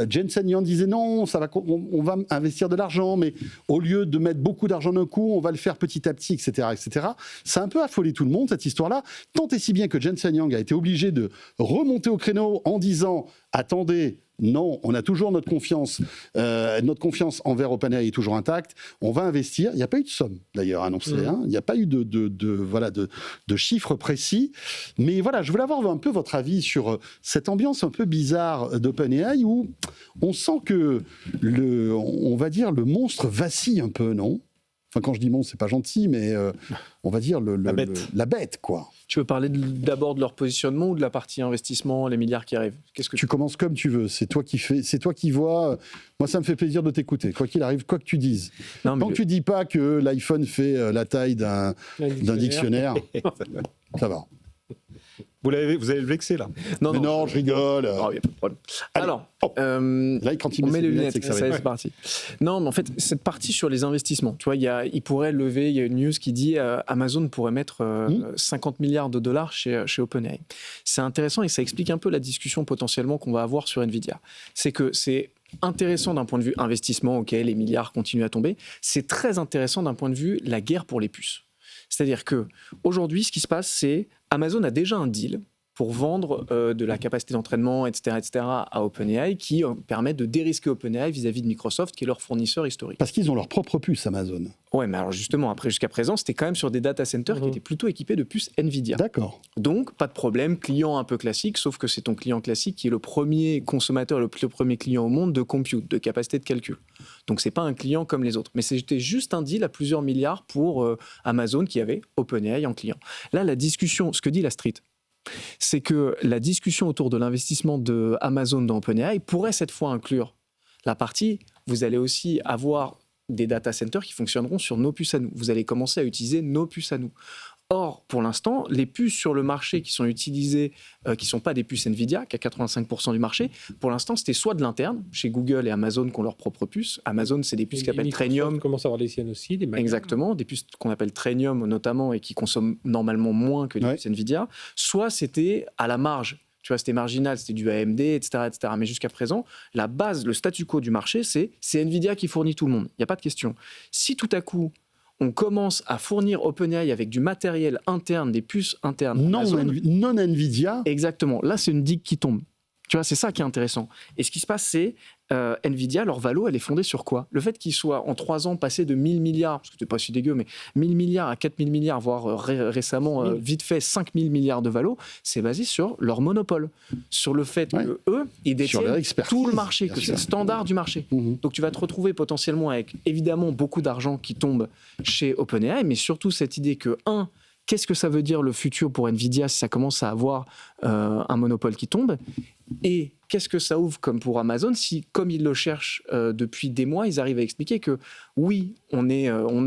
Jensen Huang disait non, on va investir de l'argent, mais au lieu de mettre beaucoup d'argent d'un coup, on va le faire petit à petit, etc., etc. Ça a un peu affolé tout le monde, cette histoire-là, tant et si bien que Jensen Huang a été obligé de remonter au créneau en disant « Attendez, non, on a toujours notre confiance envers OpenAI est toujours intacte, on va investir ». Il n'y a pas eu de somme, d'ailleurs, annoncée. Il n'y a pas eu de chiffres précis. Mais voilà, je voulais avoir un peu votre avis sur cette ambiance un peu bizarre d'OpenAI où on sent que, on va dire, le monstre vacille un peu, non ? Enfin, quand je dis monstre, c'est pas gentil, mais on va dire la bête, quoi. Tu veux parler d'abord de leur positionnement ou de la partie investissement, les milliards qui arrivent ? Tu commences comme tu veux. C'est toi qui vois. Moi, ça me fait plaisir de t'écouter. Quoi qu'il arrive, quoi que tu dises. Tant que tu dis pas que l'iPhone fait la taille d'un dictionnaire, ça va. Vous allez le vexer, là. Non, je rigole. Oh, y a pas de problème. Allez, alors, là, quand il met les lunettes, c'est que ça c'est parti. Non, mais en fait, cette partie sur les investissements, tu vois, il pourrait lever, il y a une news qui dit Amazon pourrait mettre 50 milliards de dollars chez OpenAI. C'est intéressant et ça explique un peu la discussion potentiellement qu'on va avoir sur NVIDIA. C'est que c'est intéressant d'un point de vue investissement, ok, les milliards continuent à tomber. C'est très intéressant d'un point de vue la guerre pour les puces. C'est-à-dire que aujourd'hui, ce qui se passe, c'est Amazon a déjà un deal pour vendre de la capacité d'entraînement, etc., à OpenAI, qui permet de dérisquer OpenAI vis-à-vis de Microsoft, qui est leur fournisseur historique. Parce qu'ils ont leur propre puce, Amazon. Ouais, mais alors justement, jusqu'à présent, c'était quand même sur des data centers qui étaient plutôt équipés de puces NVIDIA. D'accord. Donc, pas de problème, client un peu classique, sauf que c'est ton client classique qui est le premier consommateur, le premier client au monde de compute, de capacité de calcul. Donc, c'est pas un client comme les autres. Mais c'était juste un deal à plusieurs milliards pour Amazon qui avait OpenAI en client. Là, la discussion, ce que dit la Street, c'est que la discussion autour de l'investissement de Amazon dans OpenAI pourrait cette fois inclure la partie, vous allez aussi avoir des data centers qui fonctionneront sur nos puces à nous. Vous allez commencer à utiliser nos puces à nous. Or, pour l'instant, les puces sur le marché qui sont utilisées, qui ne sont pas des puces NVIDIA, qui a 85% du marché, pour l'instant, c'était soit de l'interne, chez Google et Amazon qui ont leurs propres puces. Amazon, c'est des puces qui s'appellent Trainium. Commence à avoir les siennes aussi, des Exactement, des puces qu'on appelle Trainium notamment et qui consomment normalement moins que les puces NVIDIA. Soit c'était à la marge. Tu vois, c'était marginal, c'était du AMD, etc., etc. Mais jusqu'à présent, la base, le statu quo du marché, c'est NVIDIA qui fournit tout le monde. Il n'y a pas de question. Si tout à coup, on commence à fournir OpenAI avec du matériel interne, des puces internes, non NVIDIA. Exactement. Là, c'est une digue qui tombe. Tu vois, c'est ça qui est intéressant. Et ce qui se passe, c'est NVIDIA, leur valo, elle est fondée sur quoi? Le fait qu'ils soient en 3 ans passés de 1000 milliards, parce que c'est pas si dégueu, mais 1000 milliards à 4000 milliards, voire récemment, vite fait, 5000 milliards de valo, c'est basé sur leur monopole. Sur le fait que eux, ils détiennent tout le marché, que c'est le standard du marché. Donc tu vas te retrouver potentiellement avec, évidemment, beaucoup d'argent qui tombe chez OpenAI, mais surtout cette idée que, qu'est-ce que ça veut dire le futur pour NVIDIA si ça commence à avoir un monopole qui tombe? Et qu'est-ce que ça ouvre comme pour Amazon si, comme ils le cherchent depuis des mois, ils arrivent à expliquer que oui, on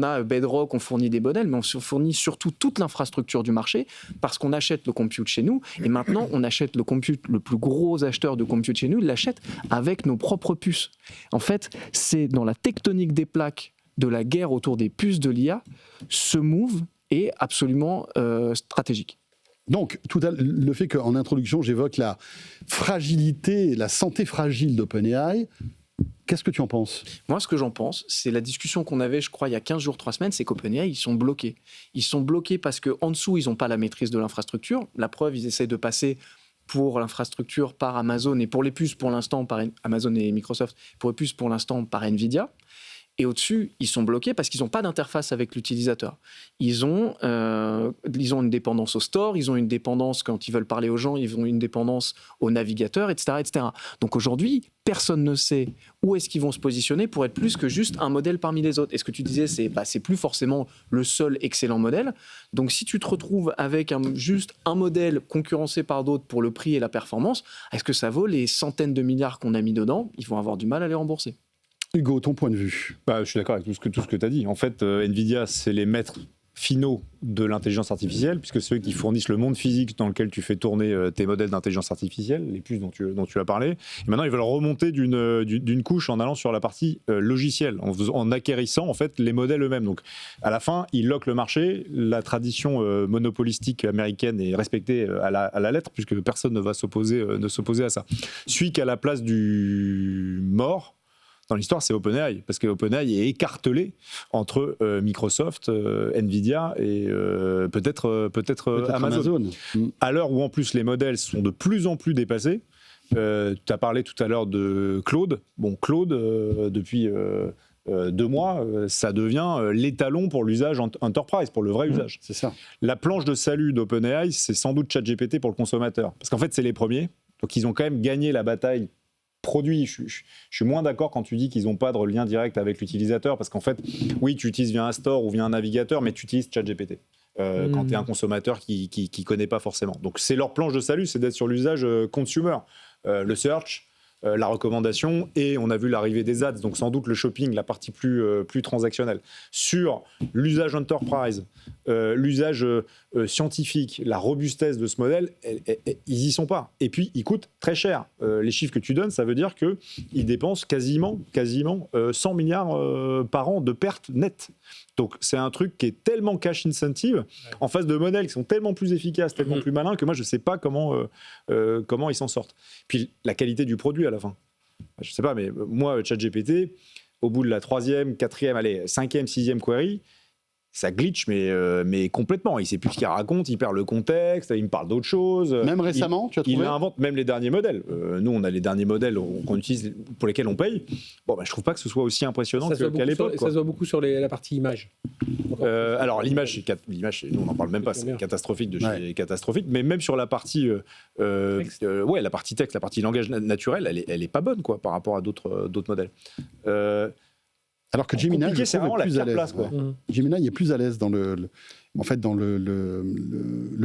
a Bedrock, on fournit des modèles, mais on fournit surtout toute l'infrastructure du marché parce qu'on achète le compute chez nous. Et maintenant, on achète le compute, le plus gros acheteur de compute chez nous, il l'achète avec nos propres puces. En fait, c'est dans la tectonique des plaques de la guerre autour des puces de l'IA, ce move est absolument stratégique. Donc, le fait qu'en introduction, j'évoque la fragilité, la santé fragile d'OpenAI, qu'est-ce que tu en penses? Moi, ce que j'en pense, c'est la discussion qu'on avait, je crois, il y a 15 jours, 3 semaines, c'est qu'OpenAI, ils sont bloqués. Ils sont bloqués parce qu'en dessous, ils n'ont pas la maîtrise de l'infrastructure. La preuve, ils essaient de passer pour l'infrastructure par Amazon et pour les puces, pour l'instant, par Amazon et Microsoft, pour les puces, pour l'instant, par NVIDIA. Et au-dessus, ils sont bloqués parce qu'ils n'ont pas d'interface avec l'utilisateur. Ils ont une dépendance au store, ils ont une dépendance quand ils veulent parler aux gens, ils ont une dépendance au navigateur, etc., etc. Donc aujourd'hui, personne ne sait où est-ce qu'ils vont se positionner pour être plus que juste un modèle parmi les autres. Et ce que tu disais, c'est plus forcément le seul excellent modèle. Donc si tu te retrouves avec juste un modèle concurrencé par d'autres pour le prix et la performance, est-ce que ça vaut les centaines de milliards qu'on a mis dedans? Ils vont avoir du mal à les rembourser. Hugo, ton point de vue? Je suis d'accord avec tout ce que tu as dit. En fait, NVIDIA, c'est les maîtres finaux de l'intelligence artificielle, puisque c'est eux qui fournissent le monde physique dans lequel tu fais tourner tes modèles d'intelligence artificielle, les puces dont tu as parlé. Et maintenant, ils veulent remonter d'une couche en allant sur la partie logicielle, en acquérissant en fait les modèles eux-mêmes. Donc, à la fin, ils loquent le marché. La tradition monopolistique américaine est respectée à la lettre, puisque personne ne va s'opposer à ça. Celui qui a la place du mort dans l'histoire, c'est OpenAI, parce que OpenAI est écartelé entre Microsoft, Nvidia et peut-être Amazon. À l'heure où en plus les modèles sont de plus en plus dépassés, tu as parlé tout à l'heure de Claude. Bon, Claude, depuis 2 mois, ça devient l'étalon pour l'usage enterprise, pour le vrai usage. C'est ça. La planche de salut d'OpenAI, c'est sans doute ChatGPT pour le consommateur, parce qu'en fait, c'est les premiers. Donc, ils ont quand même gagné la bataille produit. Je suis moins d'accord quand tu dis qu'ils n'ont pas de lien direct avec l'utilisateur, parce qu'en fait, oui, tu utilises via un store ou via un navigateur, mais tu utilises ChatGPT quand tu es un consommateur qui ne connaît pas forcément. Donc, c'est leur planche de salut, c'est d'être sur l'usage consumer. Le search, la recommandation, et on a vu l'arrivée des ads, donc sans doute le shopping, la partie plus transactionnelle. Sur l'usage enterprise, l'usage scientifique, la robustesse de ce modèle, ils y sont pas. Et puis, ils coûtent très cher. Les chiffres que tu donnes, ça veut dire qu'ils dépensent quasiment 100 milliards par an de pertes nettes. Donc, c'est un truc qui est tellement cash incentive, en face de modèles qui sont tellement plus efficaces, tellement plus malins, que moi, je ne sais pas comment ils s'en sortent. Puis, la qualité du produit à la fin. Je ne sais pas, mais moi, ChatGPT, au bout de la 3e, 4e, allez, 5e, 6e query, ça glitch, mais complètement. Il sait plus ce qu'il raconte, il perd le contexte, il me parle d'autre chose. Même récemment, tu as trouvé ? Il invente même les derniers modèles. Nous, on a les derniers modèles qu'on utilise, pour lesquels on paye. Bon, je trouve pas que ce soit aussi impressionnant qu'à l'époque. Ça se voit beaucoup sur la partie image. Alors, l'image, nous, on n'en parle même pas, c'est catastrophique de chez catastrophique. Mais même sur la partie, la partie texte, la partie langage naturel, elle est pas bonne, quoi, par rapport à d'autres modèles. Alors que Gemini, je c'est trouve, vraiment est plus la à l'aise. place, quoi. Gemini est plus à l'aise dans le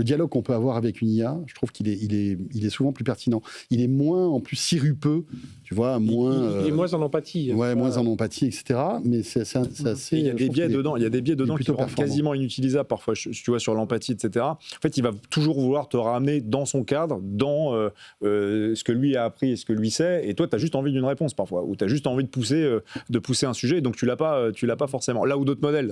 dialogue qu'on peut avoir avec une IA. Je trouve qu'il est souvent plus pertinent. Il est moins, en plus, sirupeux, tu vois, moins... Il est moins en empathie. Moins en empathie, etc. Mais c'est assez... Il y a des biais dedans, qui rendent quasiment inutilisables parfois, tu vois, sur l'empathie, etc. En fait, il va toujours vouloir te ramener dans son cadre, dans ce que lui a appris et ce que lui sait, et toi, tu as juste envie d'une réponse parfois, ou tu as juste envie de pousser un sujet, donc tu l'as pas forcément. Là où d'autres modèles...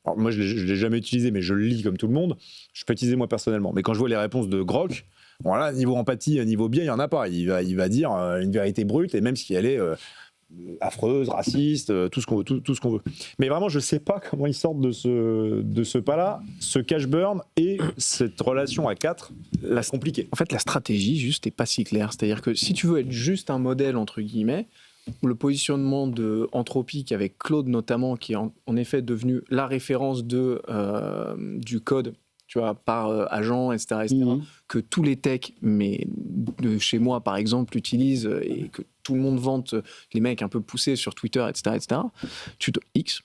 Alors moi, je ne l'ai jamais utilisé, mais je le lis comme tout le monde. Je peux l'utiliser moi personnellement. Mais quand je vois les réponses de Grok, voilà, niveau empathie, niveau biais, il n'y en a pas. Il va dire une vérité brute, et même si elle est affreuse, raciste, tout ce qu'on veut. Mais vraiment, je ne sais pas comment ils sortent de ce pas-là, ce cash burn et cette relation à 4, compliquée. En fait, la stratégie, juste, n'est pas si claire. C'est-à-dire que si tu veux être juste un modèle, entre guillemets, le positionnement de Anthropic avec Claude notamment, qui est en effet devenu la référence du code, tu vois, par agent, etc., que tous les techs, mais de chez moi par exemple, utilisent et que tout le monde vante, les mecs un peu poussés sur Twitter, etc., X.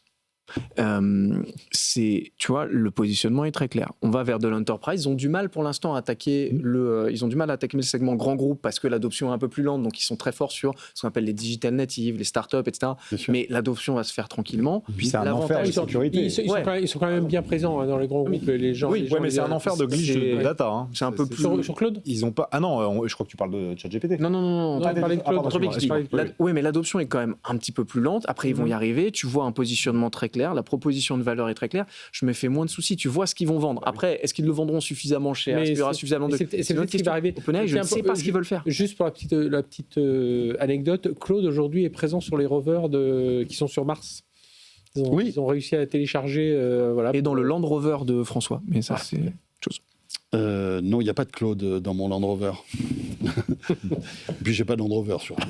Tu vois, le positionnement est très clair. On va vers de l'enterprise. Ils ont du mal pour l'instant à attaquer le segment grand groupe parce que l'adoption est un peu plus lente. Donc ils sont très forts sur ce qu'on appelle les digital natives, les startups, etc. Mais l'adoption va se faire tranquillement. Puis c'est un enfer de sécurité. Ils sont quand même bien présents dans les grands groupes. Les gens. Oui, mais c'est un enfer de glitch de data. Hein. C'est un peu plus sur Claude. Ils ont pas. Ah non, je crois que tu parles de ChatGPT. Non. On parlait de Claude. Oui, mais l'adoption est quand même un petit peu plus lente. Après, ils vont y arriver. Tu vois un positionnement très clair. La proposition de valeur est très claire. Je me fais moins de soucis. Tu vois ce qu'ils vont vendre. Après, est-ce qu'ils le vendront suffisamment cher? Est-ce qu'il y aura suffisamment de... C'est peut-être ce qui va arriver. OpenAI, je ne sais pas ce qu'ils veulent faire. Juste pour la petite anecdote, Claude aujourd'hui est présent sur les rovers qui sont sur Mars. Ils ont réussi à télécharger. Et dans le Land Rover de François. Mais ça, c'est autre chose. Non, il n'y a pas de Claude dans mon Land Rover. Puis j'ai pas de Land Rover surtout.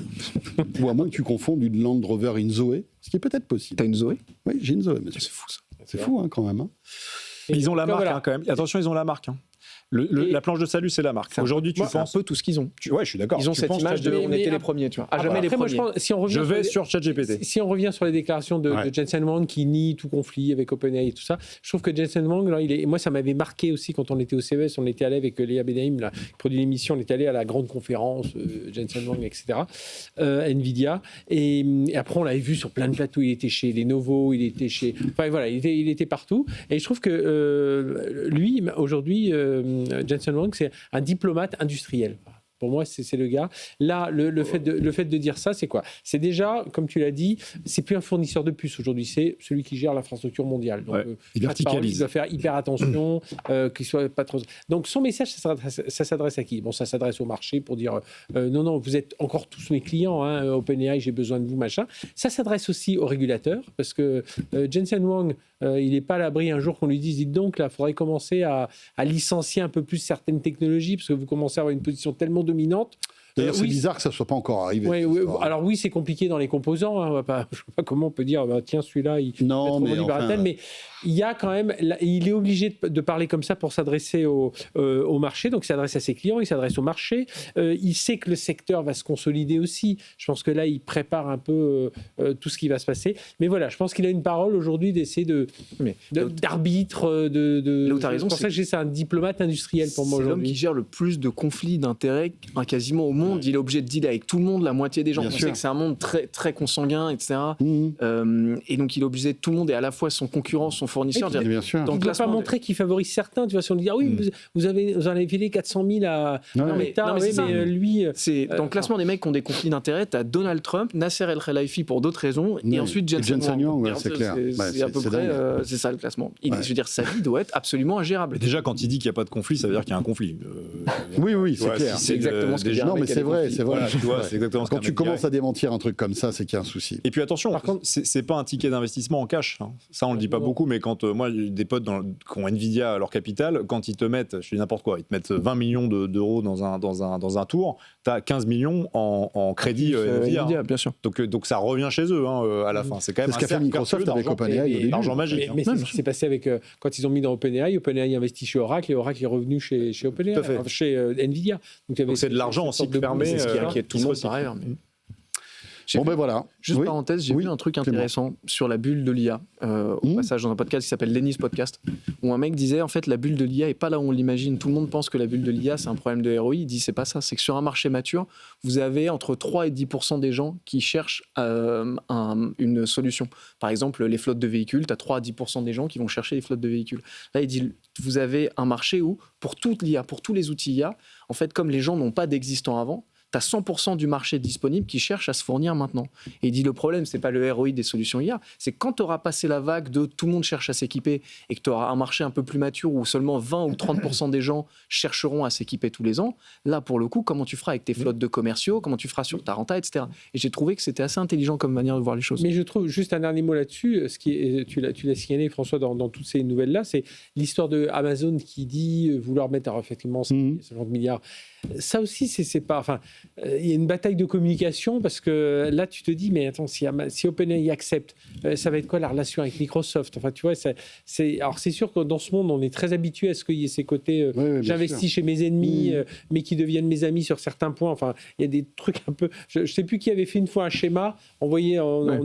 Ou à moins que tu confondes une Land Rover et une Zoé, ce qui est peut-être possible. T'as une Zoé? Oui, j'ai une Zoé. Mais c'est fou ça. C'est fou quand même. Hein. Ils ont la marque quand même. Attention, ils ont la marque. La planche de salut, c'est la marque. Aujourd'hui, tu penses un peu tout ce qu'ils ont. Ouais, je suis d'accord. Ils ont cette image de on était les premiers, tu vois. Jamais les premiers. Je vais sur ChatGPT. Si on revient sur les déclarations de Jensen Huang qui nie tout conflit avec OpenAI et tout ça, je trouve que Jensen Huang, moi, ça m'avait marqué aussi quand on était au CES, on était allé avec Léa Benaïm, qui produit l'émission, on était allé à la grande conférence Jensen Huang, etc. Nvidia. Et après, on l'avait vu sur plein de plateaux. Il était chez Lenovo, il était chez. Enfin voilà, il était partout. Et je trouve que lui, aujourd'hui, Jensen Huang, c'est un diplomate industriel. Pour moi, c'est le gars. Là, le fait de dire ça, c'est quoi? C'est déjà, comme tu l'as dit, c'est plus un fournisseur de puces aujourd'hui, c'est celui qui gère l'infrastructure mondiale. Donc, il verticalise. Il doit faire hyper attention, qu'il soit pas trop. Donc, son message, ça s'adresse à qui? Bon, ça s'adresse au marché pour dire non, vous êtes encore tous mes clients, OpenAI, j'ai besoin de vous, machin. Ça s'adresse aussi aux régulateurs, parce que Jensen Huang, il n'est pas à l'abri un jour qu'on lui dise, dites donc, là, il faudrait commencer à licencier un peu plus certaines technologies, parce que vous commencez à avoir une position tellement dominante. D'ailleurs, c'est bizarre que ça ne soit pas encore arrivé. Alors oui, c'est compliqué dans les composants. Je ne sais pas comment on peut dire, tiens, celui-là, il est trop libératel. Mais il y a quand même, il est obligé de parler comme ça pour s'adresser au marché. Donc, il s'adresse à ses clients, il s'adresse au marché. Il sait que le secteur va se consolider aussi. Je pense que là, il prépare un peu tout ce qui va se passer. Mais voilà, je pense qu'il a une parole aujourd'hui d'essayer d'arbitre. Là où tu as raison, c'est pour ça que c'est un diplomate industriel pour moi aujourd'hui. C'est l'homme qui gère le plus de conflits d'intérêts quasiment au monde. Il est obligé de dealer avec tout le monde, la moitié des gens. On sait que c'est un monde très, très consanguin, etc. Et donc, il est obligé de tout le monde et à la fois son concurrent, son fournisseur. Bien sûr. Donc, il ne doit pas montrer qu'il favorise certains. Tu vois, si on dit, vous en avez filé 400 000 à Meta, mais lui... Dans le classement des mecs qui ont des conflits d'intérêts, tu as Donald Trump, Nasser El Khelaifi pour d'autres raisons, et ensuite Jensen Huang. C'est clair. C'est à peu près c'est ça le classement. Je veux dire, sa vie doit être absolument ingérable. Déjà, quand il dit qu'il n'y a pas de conflit, ça veut dire qu'il y a un conflit. Oui, c'est clair. C'est exactement ce que je dis. Non, mais c'est vrai. Voilà, tu vois, c'est exactement ce Quand qu'un tu mec commences dirait. à démentir un truc comme ça, c'est qu'il y a un souci. Et puis attention, Par contre- c'est pas un ticket d'investissement en cash. Hein. Ça, on le dit pas Non. beaucoup, mais quand moi, j'ai des potes qui ont Nvidia à leur capital, quand ils te mettent, je dis n'importe quoi, ils te mettent 20 millions d'euros dans un tour, tu as 15 millions en crédit Nvidia. Nvidia, bien sûr. Donc ça revient chez eux à la fin. C'est quand même C'est ce qu'a fait cercle Microsoft vertueux avec d'argent. OpenAI au début. L'argent magique. Mais hein. c'est ce qui s'est passé avec quand ils ont mis dans OpenAI. OpenAI investit chez Oracle et Oracle est revenu chez OpenAI, Tout à fait. chez Nvidia. Donc, il y avait Donc c'est de l'argent cette aussi sorte de fermé, boom. C'est ce qui euh, inquiète tout qui le monde se par recycle. ailleurs. mais- J'ai Bon, vu- ben voilà. Juste Oui. parenthèse, j'ai Oui, vu un truc Clément. intéressant sur la bulle de l'IA, au passage dans un podcast qui s'appelle Lenny's Podcast, où un mec disait en fait la bulle de l'IA est pas là où on l'imagine. Tout le monde pense que la bulle de l'IA c'est un problème de ROI. Il dit c'est pas ça, c'est que sur un marché mature, vous avez entre 3 et 10% des gens qui cherchent une solution. Par exemple, les flottes de véhicules, tu as 3 à 10% des gens qui vont chercher les flottes de véhicules. Là, il dit vous avez un marché où pour toute l'IA, pour tous les outils IA, en fait, comme les gens n'ont pas d'existant avant, tu as 100% du marché disponible qui cherche à se fournir maintenant. Et il dit le problème, c'est pas le ROI des solutions IA, c'est quand tu auras passé la vague de tout le monde cherche à s'équiper et que tu auras un marché un peu plus mature où seulement 20 ou 30% des gens chercheront à s'équiper tous les ans, là, pour le coup, comment tu feras avec tes flottes de commerciaux, comment tu feras sur ta renta, etc. Et j'ai trouvé que c'était assez intelligent comme manière de voir les choses. Mais je trouve, juste un dernier mot là-dessus, tu l'as signalé, François, dans toutes ces nouvelles-là, c'est l'histoire de Amazon qui dit vouloir mettre effectivement ce genre de milliards. Ça aussi, c'est pas. Enfin, il y a une bataille de communication parce que là, tu te dis, mais attends, si OpenAI accepte, ça va être quoi la relation avec Microsoft? Enfin, tu vois, alors c'est sûr que dans ce monde, on est très habitué à ce qu'il y ait ces côtés. bien J'investis chez mes ennemis, mais qui deviennent mes amis sur certains points. Enfin, il y a des trucs un peu. Je ne sais plus qui avait fait une fois un schéma. On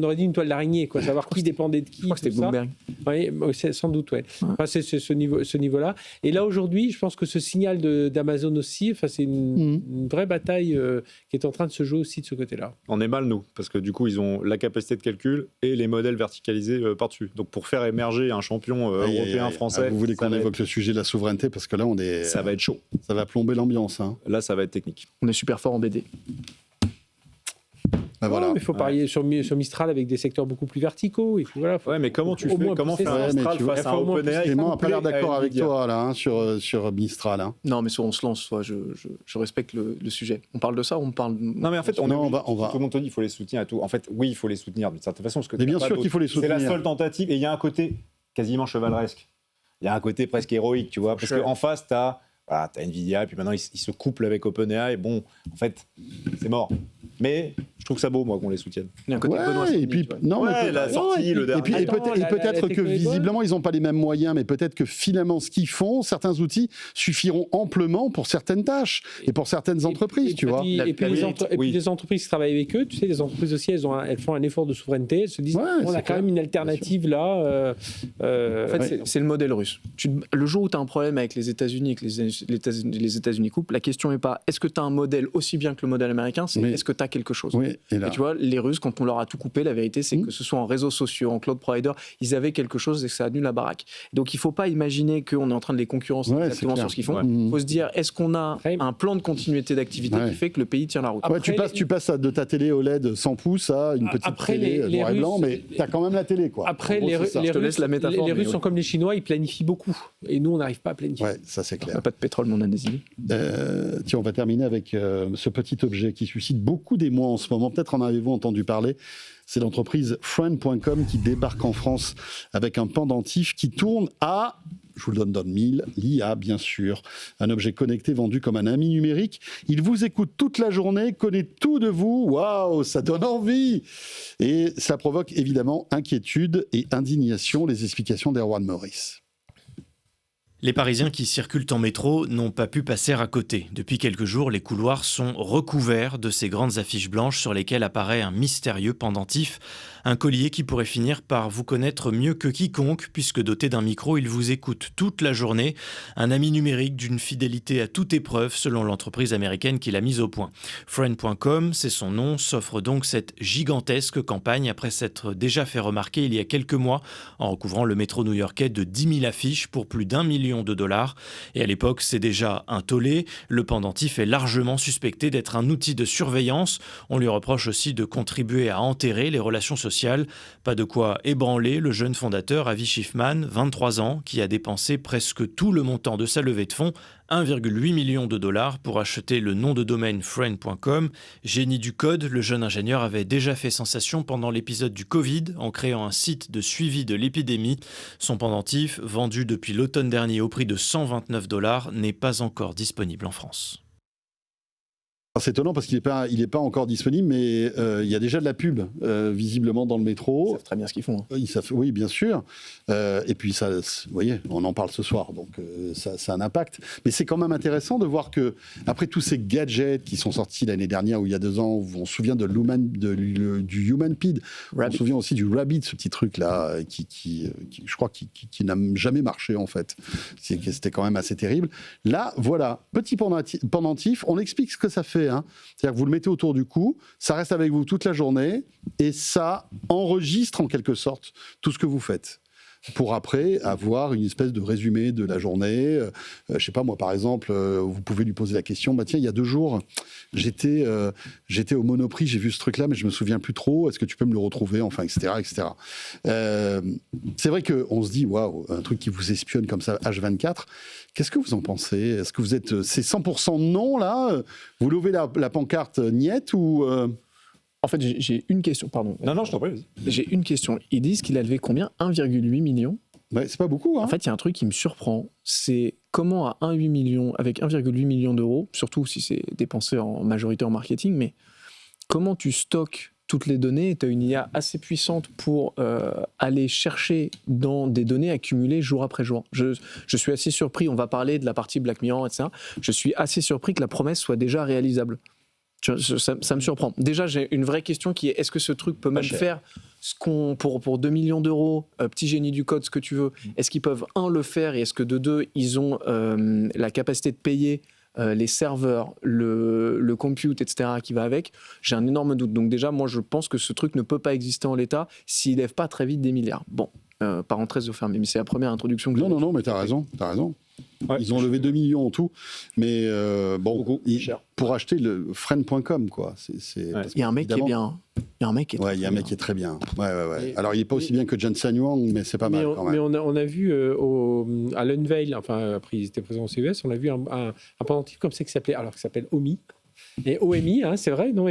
aurait dit une toile d'araignée, quoi. Savoir qui dépendait de qui. Je crois que c'était tout ça. Bloomberg. Oui, sans doute, ouais. Enfin, c'est ce niveau-là. Et là, aujourd'hui, je pense que ce signal d'Amazon aussi, enfin, c'est une vraie bataille qui est en train de se jouer aussi de ce côté-là. On est mal, nous, parce que du coup, ils ont la capacité de calcul et les modèles verticalisés par-dessus. Donc, pour faire émerger un champion européen, français, Vous voulez ça qu'on va évoque le sujet de la souveraineté parce que là, ça va être chaud. ça va plomber l'ambiance. Hein. Là, ça va être technique. On est super fort en BD. Ben voilà. Mais il faut parier sur Mistral avec des secteurs beaucoup plus verticaux. Et puis voilà, Ouais, mais comment tu au fais moins Comment pousser faire ça. un Mistral tu vois, face à un faut au moins OpenAI Clément n'a pas l'air couplé d'accord à avec Nvidia. toi là, hein, sur Mistral. Hein. Non, mais soit on se lance, soit je respecte le sujet. On parle de ça ou on parle... Non, mais en fait, Non, on va- tout le monde te dit qu'il faut les soutenir à tout. En fait, oui, il faut les soutenir d'une certaine façon. Parce que Mais t'as bien pas sûr d'autre- qu'il faut les C'est la soutenir. seule tentative. Et il y a un côté quasiment chevaleresque. Il y a un côté presque héroïque, tu vois. Parce qu'en face, t'as Nvidia, et puis maintenant, ils se couplent avec OpenAI. Bon, en fait, c'est mort. Mais je trouve ça beau, moi, qu'on les soutienne. Il y a un côté Benoît Ouais, Saint-Denis, et puis tu vois. non, mais Ouais, la sortie, le et puis dernier. peut-être que technologie visiblement ils n'ont pas les mêmes moyens, mais peut-être que finalement ce qu'ils font, certains outils suffiront amplement pour certaines tâches et pour certaines entreprises, tu vois. La- Et puis la vérité, les entreprises qui travaillent avec eux, tu sais, les entreprises aussi, elles font un effort de souveraineté. Elles se disent, Ouais, on a c'est quand clair. même une alternative là. En fait, c'est le modèle russe. Le jour où tu as un problème avec les États-Unis et que les États-Unis coupent, la question n'est pas est-ce que tu as un modèle aussi bien que le modèle américain, c'est Mais- est-ce que tu as quelque chose. Oui, et là. Et tu vois, les Russes, quand on leur a tout coupé, la vérité, c'est que ce soit en réseaux sociaux, en cloud provider, ils avaient quelque chose et que ça annule la baraque. Donc il ne faut pas imaginer qu'on est en train de les concurrencer Ouais, exactement c'est clair. sur ce qu'ils font. Ouais. Il faut se dire est-ce qu'on a Après- un plan de continuité d'activité Ouais. qui fait que le pays tient la route. Ouais, Après, tu passes de ta télé OLED 100 pouces à une petite Après, télé les noir et blanc, Russes- mais tu as quand même la télé, quoi. Après, En gros, les c'est ça. Je te laisse la métaphore, les mais Russes oui. sont comme les Chinois, ils planifient beaucoup. Et nous, on n'arrive pas à planifier. Ouais, ça c'est On clair. n'a pas de pétrole, mais on a des idées. Tiens, on va terminer avec ce petit objet qui suscite beaucoup d'émoi en ce moment. Peut-être en avez-vous entendu parler. C'est l'entreprise Friend.com qui débarque en France avec un pendentif qui tourne à, je vous le donne dans le mille, l'IA bien sûr. Un objet connecté vendu comme un ami numérique. Il vous écoute toute la journée, connaît tout de vous. Waouh, ça donne envie. Et ça provoque évidemment inquiétude et indignation. Les explications d'Erwan Morris. Les Parisiens qui circulent en métro n'ont pas pu passer à côté. Depuis quelques jours, les couloirs sont recouverts de ces grandes affiches blanches sur lesquelles apparaît un mystérieux pendentif, un collier qui pourrait finir par vous connaître mieux que quiconque, puisque doté d'un micro, il vous écoute toute la journée, un ami numérique d'une fidélité à toute épreuve selon l'entreprise américaine qui l'a mise au point. Friend.com, c'est son nom, s'offre donc cette gigantesque campagne après s'être déjà fait remarquer il y a quelques mois en recouvrant le métro new-yorkais de 10 000 affiches pour plus d'1 million de dollars. Et à l'époque, c'est déjà un tollé. Le pendentif est largement suspecté d'être un outil de surveillance. On lui reproche aussi de contribuer à enterrer les relations sociales. Pas de quoi ébranler le jeune fondateur Avi Schiffman, 23 ans, qui a dépensé presque tout le montant de sa levée de fonds, 1,8 million de dollars pour acheter le nom de domaine friend.com. Génie du code, le jeune ingénieur avait déjà fait sensation pendant l'épisode du Covid en créant un site de suivi de l'épidémie. Son pendentif, vendu depuis l'automne dernier au prix de 129 $, n'est pas encore disponible en France. C'est étonnant parce qu'il n'est pas encore disponible, mais il y a déjà de la pub visiblement dans le métro. Ils savent très bien ce qu'ils font. Oui, bien sûr. Et puis ça, vous voyez, on en parle ce soir, donc ça a un impact. Mais c'est quand même intéressant de voir que après tous ces gadgets qui sont sortis l'année dernière ou il y a 2 ans, où on se souvient du Human Pid, on se souvient aussi du Rabbit, ce petit truc là qui je crois qui n'a jamais marché en fait. C'était quand même assez terrible. Là, voilà, petit pendentif. On explique ce que ça fait. C'est-à-dire que vous le mettez autour du cou, ça reste avec vous toute la journée et ça enregistre en quelque sorte tout ce que vous faites pour après avoir une espèce de résumé de la journée. Je sais pas, moi par exemple, vous pouvez lui poser la question, tiens, il y a 2 jours, j'étais au Monoprix, j'ai vu ce truc-là, mais je me souviens plus trop, est-ce que tu peux me le retrouver, enfin, etc. etc. C'est vrai qu'on se dit, waouh, un truc qui vous espionne comme ça, H24, qu'est-ce que vous en pensez ? Est-ce que vous êtes... C'est 100% non, là ? Vous levez la pancarte niette ou... En fait, j'ai une question, pardon. Non, je t'en prie, vas-y. J'ai une question. Ils disent qu'il a levé combien ? 1,8 million. Ouais, c'est pas beaucoup. En fait, il y a un truc qui me surprend, c'est comment à 1,8 million, avec 1,8 million d'euros, surtout si c'est dépensé en majorité en marketing, mais comment tu stockes toutes les données et tu as une IA assez puissante pour aller chercher dans des données accumulées jour après jour. Je suis assez surpris, on va parler de la partie Black Mirror, etc. Je suis assez surpris que la promesse soit déjà réalisable. Ça me surprend. Déjà, j'ai une vraie question qui est, est-ce que ce truc peut même faire ce qu'on, pour 2 millions d'euros, petit génie du code, ce que tu veux, est-ce qu'ils peuvent, le faire, et est-ce que de deux, ils ont la capacité de payer les serveurs, le compute, etc., qui va avec? J'ai un énorme doute. Donc déjà, moi, je pense que ce truc ne peut pas exister en l'état s'il lève pas très vite des milliards. Bon, parenthèse au fermé, mais c'est la première introduction que j'ai. Non, mais t'as raison. Ouais, ils ont levé 2 millions en tout, mais pour acheter le friend.com, quoi. Il y a un mec qui est bien. Il y a un mec qui est il y a un mec qui est très bien. Ouais. Alors, il n'est pas aussi bien que Jensen Huang, mais c'est pas mal quand même. Mais on a vu à l'Unveil, enfin, après, ils étaient présents au CES, on a vu un pendentif comme ça qui s'appelle OMI. Et OMI, c'est vrai, non?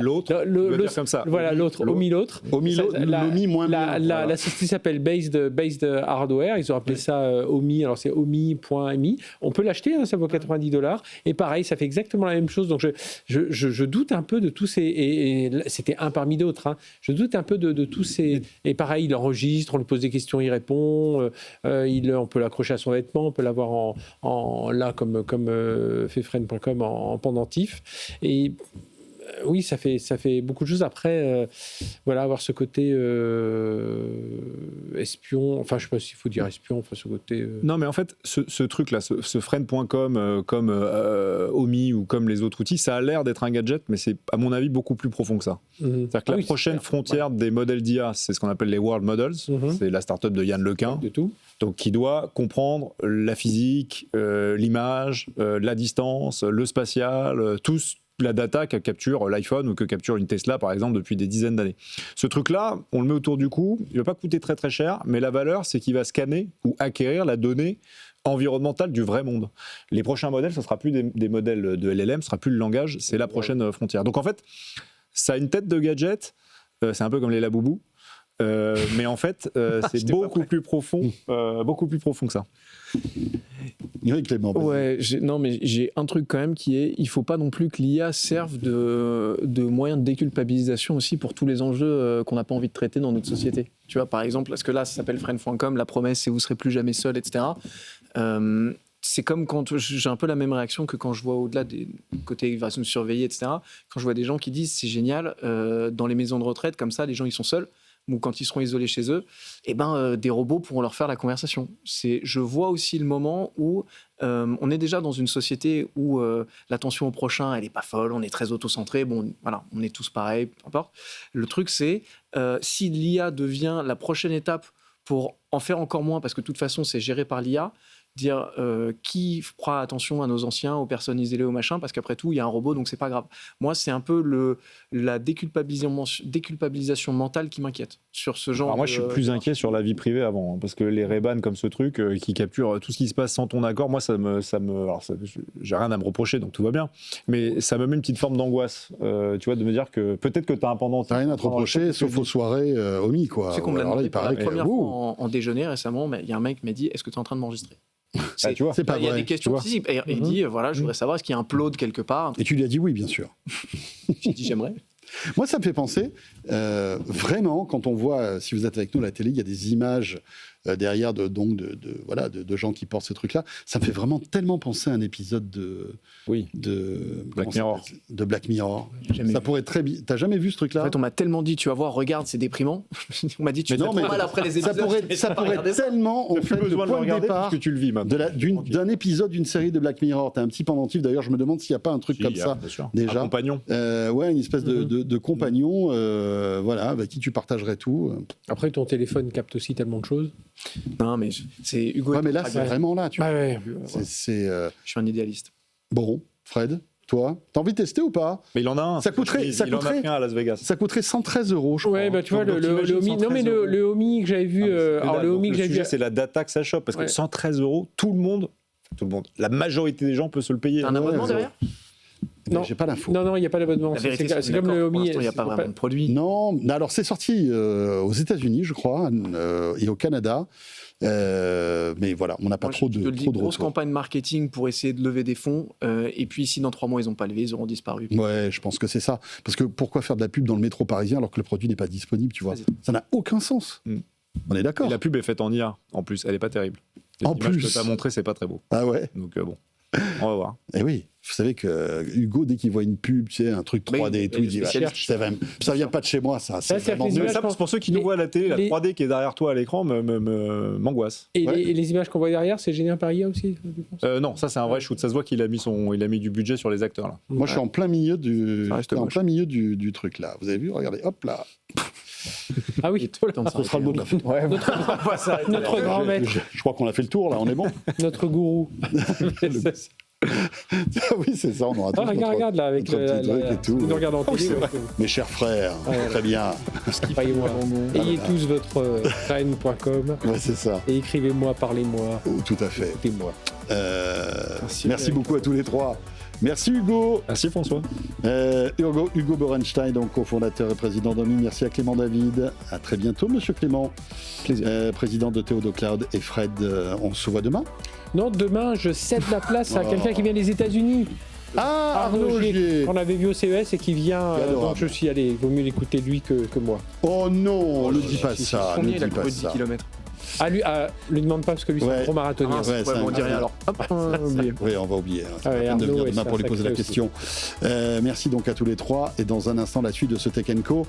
L'autre, comme ça. Voilà, l'autre, OMI l'autre. OMI moins bien. La société s'appelle Based Hardware, ils ont appelé ça OMI, alors c'est OMI.mi. On peut l'acheter, ça vaut $90. Et pareil, ça fait exactement la même chose. Donc je doute un peu de tous ces... Et c'était un parmi d'autres. Je doute un peu de tous ces... Et pareil, il enregistre, on lui pose des questions, il répond. On peut l'accrocher à son vêtement, on peut l'avoir comme fait friend.com en pendentif. Et oui, ça fait beaucoup de choses. Après, avoir ce côté espion, enfin, je ne sais pas s'il faut dire espion, enfin, ce côté... Non, mais en fait, ce truc-là, ce friend.com, comme OMI ou comme les autres outils, ça a l'air d'être un gadget, mais c'est, à mon avis, beaucoup plus profond que ça. C'est-à-dire que la prochaine frontière des modèles d'IA, c'est ce qu'on appelle les World Models. C'est la start-up de Yann Lequin. De tout. Donc, qui doit comprendre la physique, l'image, la distance, le spatial, la data que capture l'iPhone ou que capture une Tesla, par exemple, depuis des dizaines d'années. Ce truc-là, on le met autour du cou, il ne va pas coûter très très cher, mais la valeur, c'est qu'il va scanner ou acquérir la donnée environnementale du vrai monde. Les prochains modèles, ce ne sera plus des modèles de LLM, ce ne sera plus le langage, c'est la prochaine frontière. Donc en fait, ça a une tête de gadget, c'est un peu comme les Laboubou, mais en fait, c'est beaucoup plus profond que ça. Oui, Clément. Ouais, j'ai un truc quand même qui est, il faut pas non plus que l'IA serve de moyen de déculpabilisation aussi pour tous les enjeux qu'on n'a pas envie de traiter dans notre société. Tu vois, par exemple, parce que là, ça s'appelle friend.com, la promesse c'est vous serez plus jamais seul, etc. C'est comme quand j'ai un peu la même réaction que quand je vois au-delà des côtés il va nous surveiller, etc. Quand je vois des gens qui disent c'est génial, dans les maisons de retraite, comme ça, les gens ils sont seuls, ou quand ils seront isolés chez eux, des robots pourront leur faire la conversation. Je vois aussi le moment où on est déjà dans une société où l'attention au prochain, elle n'est pas folle, on est très auto-centré, voilà, on est tous pareils, peu importe. Le truc, c'est si l'IA devient la prochaine étape pour en faire encore moins, parce que de toute façon, c'est géré par l'IA, dire qui fera attention à nos anciens, aux personnes isolées, aux machins, parce qu'après tout, il y a un robot, donc c'est pas grave. Moi, c'est un peu la déculpabilisation mentale qui m'inquiète sur ce genre. Alors moi, je suis plus inquiet sur la vie privée avant, hein, parce que les Ray-Ban comme ce truc qui capture tout ce qui se passe sans ton accord, moi, j'ai rien à me reprocher, donc tout va bien. Mais ça me met une petite forme d'angoisse, tu vois, de me dire que peut-être que t'as un pendant. T'as rien à te reprocher, sauf aux soirées OMI, quoi. C'est qu'on me l'a demandé pour la première que... fois en déjeuner récemment, mais il y a un mec qui m'a dit, est-ce que tu es en train de m'enregistrer? Tu vois, c'est pas il y a vrai, des questions physiques. Et il dit, voilà, je voudrais savoir, est-ce qu'il y a un upload quelque part? Et tu lui as dit oui, bien sûr. J'ai dit, j'aimerais. Moi, ça me fait penser, vraiment, quand on voit, si vous êtes avec nous à la télé, il y a des images derrière de gens qui portent ce truc-là. Ça me fait vraiment tellement penser à un épisode de Black Mirror. De Black Mirror. Jamais Ça vu. pourrait très bien. T'as jamais vu ce truc-là? En fait, on m'a tellement dit, tu vas voir, regarde, c'est déprimant. On m'a dit, tu Mais fais non, trop mais mal après les ça épisodes. pourrait tellement, en fait, le point de départ que tu le vis maintenant. d'un épisode d'une série de Black Mirror. T'as un petit pendentif. D'ailleurs, je me demande s'il n'y a pas un truc comme ça déjà. Un compagnon. Ouais, une espèce de compagnon, voilà, avec qui tu partagerais tout. Après, ton téléphone capte aussi tellement de choses. Non, mais c'est Hugo. Ouais, mais là, c'est vraiment là, tu vois. Ouais. Je suis un idéaliste. Bon, Fred, toi, t'as envie de tester ou pas? Mais il en a un. Ça coûterait, Il en a pris un à Las Vegas. Ça coûterait 113 €, je crois. Ouais, bah tu vois, Donc, le t'imagines Omi. Non, mais le Omi que j'avais vu. Alors, le Omi que j'avais vu. C'est la data que ça chope, parce que 113 €, tout le monde, la majorité des gens peut se le payer. T'as un abonnement derrière? Non, j'ai pas l'info. Non, il n'y a pas d'abonnement. La vérité, C'est comme le Omi. Il n'y a pas vraiment de produit. Non, alors c'est sorti aux États-Unis, je crois, et au Canada. Mais voilà, on n'a pas trop de grosse retours. campagne marketing pour essayer de lever des fonds. Et puis, si dans 3 mois, ils n'ont pas levé, ils auront disparu. Ouais, je pense que c'est ça. Parce que pourquoi faire de la pub dans le métro parisien alors que le produit n'est pas disponible, tu vois? Ça n'a aucun sens. On est d'accord. Et la pub est faite en IA, en plus, elle n'est pas terrible. En L'image plus. que tu as montré, c'est pas très beau. Ah ouais. Donc bon, on va voir. Eh oui, vous savez que Hugo, dès qu'il voit une pub, tu sais, un truc 3D et tout, il dit ça vient pas de chez moi, ça. Ça, c'est vraiment les nul. images Ça, pour ceux qui nous voient à la télé, la 3D qui est derrière toi à l'écran m'angoisse. Et les images qu'on voit derrière, c'est généré par IA aussi? Non, ça c'est un vrai shoot. Ça se voit qu'il a mis du budget sur les acteurs là. Moi, je suis en plein milieu du truc là. Vous avez vu? Regardez, hop là. Ah oui, Ce sera le mot de la fin. notre grand maître, Je crois qu'on a fait le tour là, on est bon. notre gourou. Oui, c'est ça, on aura tout. Regarde là, avec notre petit truc et tout. Nous regardons en télé. Mes chers frères, très bien. Croyez-moi. Ayez tous votre train.com Ouais, c'est ça. et écrivez-moi, parlez-moi, Oh, tout à fait. écoutez-moi. Merci beaucoup à tous les trois. Merci Hugo. Merci François. Hugo Borenstein, donc cofondateur et président d'OMI. Merci à Clément David. À très bientôt, monsieur Clément. Plaisir. Président de Théodo Cloud. Et Fred, on se voit demain. Non, demain, je cède la place à quelqu'un qui vient des États-Unis. Ah, Arnaud Gier. Qu'on avait vu au CES et qui vient. Donc je suis allé. Il vaut mieux l'écouter lui que moi. Oh non, ne dis pas ça. Combien Ne il a dis pas couru de 10 ça. km? Lui demande pas parce que lui c'est un gros marathonien. Ouais, Ouais, on dit rien alors. Hop, oublié. Oui, on va oublier. Ah ouais, de Arnaud, venir ouais, demain c'est pour un lui poser la sacré question. Merci donc à tous les trois. Et dans un instant, la suite de ce Tech & Co.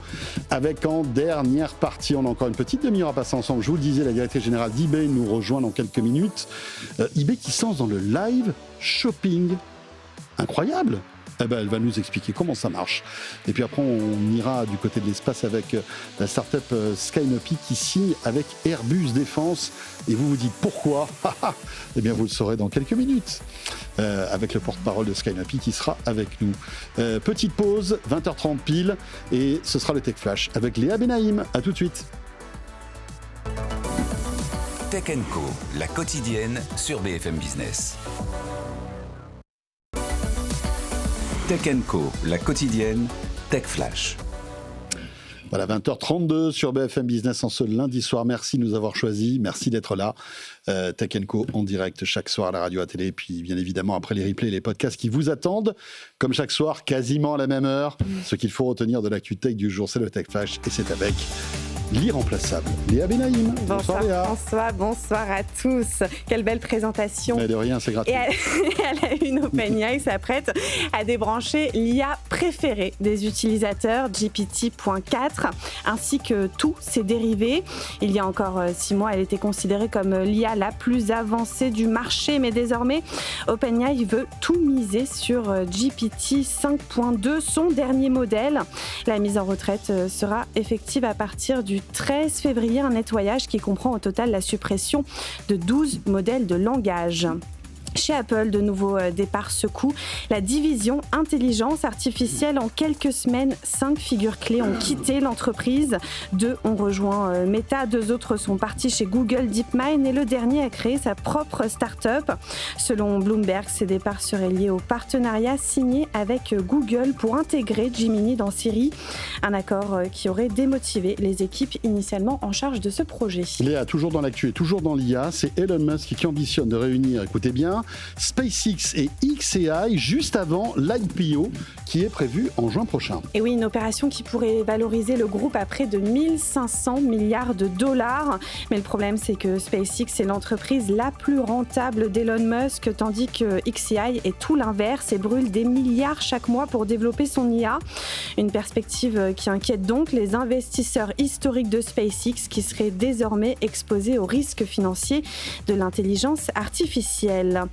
Avec en dernière partie, on a encore une petite demi-heure à passer ensemble. Je vous le disais, la directrice générale d'eBay nous rejoint dans quelques minutes. eBay qui se lance dans le live shopping. Incroyable! Eh ben, elle va nous expliquer comment ça marche. Et puis après, on ira du côté de l'espace avec la start-up Skynopi qui signe avec Airbus Défense. Et vous vous dites pourquoi? Eh bien, vous le saurez dans quelques minutes. Avec le porte-parole de Skynopi qui sera avec nous. Petite pause, 20h30 pile. Et ce sera le Tech Flash avec Léa Benaïm. À tout de suite. Tech & Co, la quotidienne sur BFM Business. Tech & Co, la quotidienne, Tech Flash. Voilà, 20h32 sur BFM Business en ce lundi soir. Merci de nous avoir choisis. Merci d'être là. Tech & Co en direct chaque soir à la radio, à télé. Et puis, bien évidemment, après les replays et les podcasts qui vous attendent. Comme chaque soir, quasiment à la même heure. Ce qu'il faut retenir de l'actu tech du jour, c'est le Tech Flash. Et c'est avec l'irremplaçable Léa Benaïm. Bonsoir Léa. François, bonsoir à tous. Quelle belle présentation. Mais de rien, c'est gratuit. Et à la une, OpenAI s'apprête à débrancher l'IA préférée des utilisateurs, GPT.4, ainsi que tous ses dérivés. Il y a encore 6 mois, elle était considérée comme l'IA la plus avancée du marché, mais désormais, OpenAI veut tout miser sur GPT 5.2, son dernier modèle. La mise en retraite sera effective à partir du 13 février un nettoyage qui comprend au total la suppression de 12 modèles de langage. Chez Apple, de nouveaux départs secouent la division intelligence artificielle. En quelques semaines, 5 figures clés ont quitté l'entreprise. 2 ont rejoint Meta, 2 autres sont partis chez Google DeepMind et le dernier a créé sa propre start-up. Selon Bloomberg, ces départs seraient liés au partenariat signé avec Google pour intégrer Gemini dans Siri, un accord qui aurait démotivé les équipes initialement en charge de ce projet. Léa, toujours dans l'actu et toujours dans l'IA, c'est Elon Musk qui ambitionne de réunir, écoutez bien, SpaceX et xAI juste avant l'IPO qui est prévu en juin prochain. Et oui, une opération qui pourrait valoriser le groupe à près de 1500 milliards de dollars. Mais le problème, c'est que SpaceX est l'entreprise la plus rentable d'Elon Musk, tandis que xAI est tout l'inverse et brûle des milliards chaque mois pour développer son IA. Une perspective qui inquiète donc les investisseurs historiques de SpaceX qui seraient désormais exposés aux risques financiers de l'intelligence artificielle.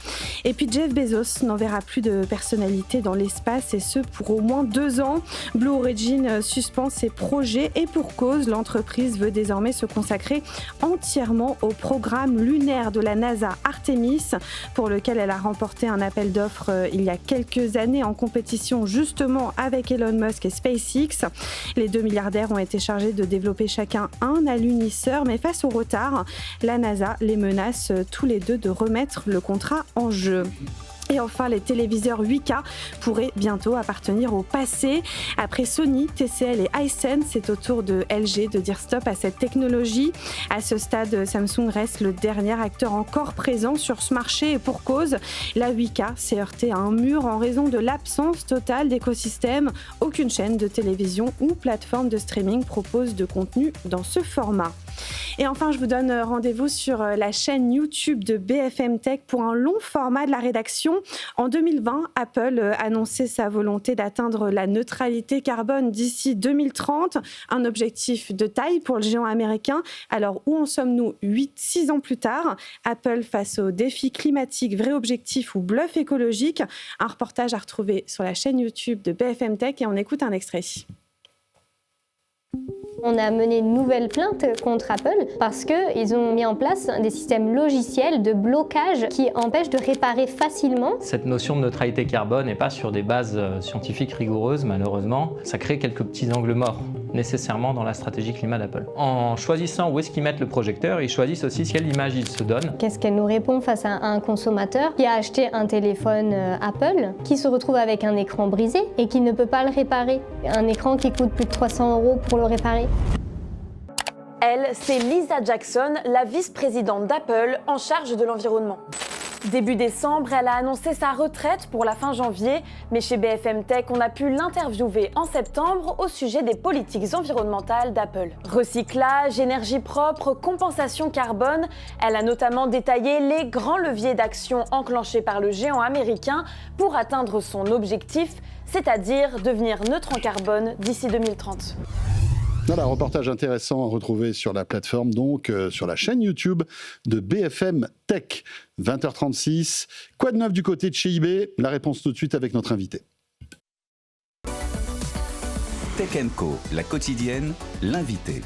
Et puis Jeff Bezos n'enverra plus de personnalité dans l'espace et ce pour au moins 2 ans. Blue Origin suspend ses projets et pour cause, l'entreprise veut désormais se consacrer entièrement au programme lunaire de la NASA Artemis, pour lequel elle a remporté un appel d'offres il y a quelques années en compétition justement avec Elon Musk et SpaceX. Les 2 milliardaires ont été chargés de développer chacun un alunisseur, mais face au retard, la NASA les menace tous les 2 de remettre le contrat en jeu. Et enfin, les téléviseurs 8K pourraient bientôt appartenir au passé. Après Sony, TCL et Hisense, c'est au tour de LG de dire stop à cette technologie. À ce stade, Samsung reste le dernier acteur encore présent sur ce marché et pour cause, la 8K s'est heurtée à un mur en raison de l'absence totale d'écosystème. Aucune chaîne de télévision ou plateforme de streaming propose de contenu dans ce format. Et enfin, je vous donne rendez-vous sur la chaîne YouTube de BFM Tech pour un long format de la rédaction. En 2020, Apple annonçait sa volonté d'atteindre la neutralité carbone d'ici 2030, un objectif de taille pour le géant américain. Alors, où en sommes-nous 6 ans plus tard? Apple face aux défis climatiques, vrai objectif ou bluff écologique? Un reportage à retrouver sur la chaîne YouTube de BFM Tech et on écoute un extrait. On a mené une nouvelle plainte contre Apple parce qu'ils ont mis en place des systèmes logiciels de blocage qui empêchent de réparer facilement. Cette notion de neutralité carbone n'est pas sur des bases scientifiques rigoureuses, malheureusement. Ça crée quelques petits angles morts, nécessairement dans la stratégie climat d'Apple. En choisissant où est-ce qu'ils mettent le projecteur, ils choisissent aussi quelle image ils se donnent. Qu'est-ce qu'elle nous répond face à un consommateur qui a acheté un téléphone Apple, qui se retrouve avec un écran brisé et qui ne peut pas le réparer? Un écran qui coûte plus de 300 € pour le réparer. Elle, c'est Lisa Jackson, la vice-présidente d'Apple en charge de l'environnement. Début décembre, elle a annoncé sa retraite pour la fin janvier, mais chez BFM Tech, on a pu l'interviewer en septembre au sujet des politiques environnementales d'Apple. Recyclage, énergie propre, compensation carbone, elle a notamment détaillé les grands leviers d'action enclenchés par le géant américain pour atteindre son objectif, c'est-à-dire devenir neutre en carbone d'ici 2030. Voilà, un reportage intéressant à retrouver sur la plateforme, donc sur la chaîne YouTube de BFM Tech, 20h36. Quoi de neuf du côté de chez eBay? La réponse tout de suite avec notre invité. Tech & Co, la quotidienne, l'invité.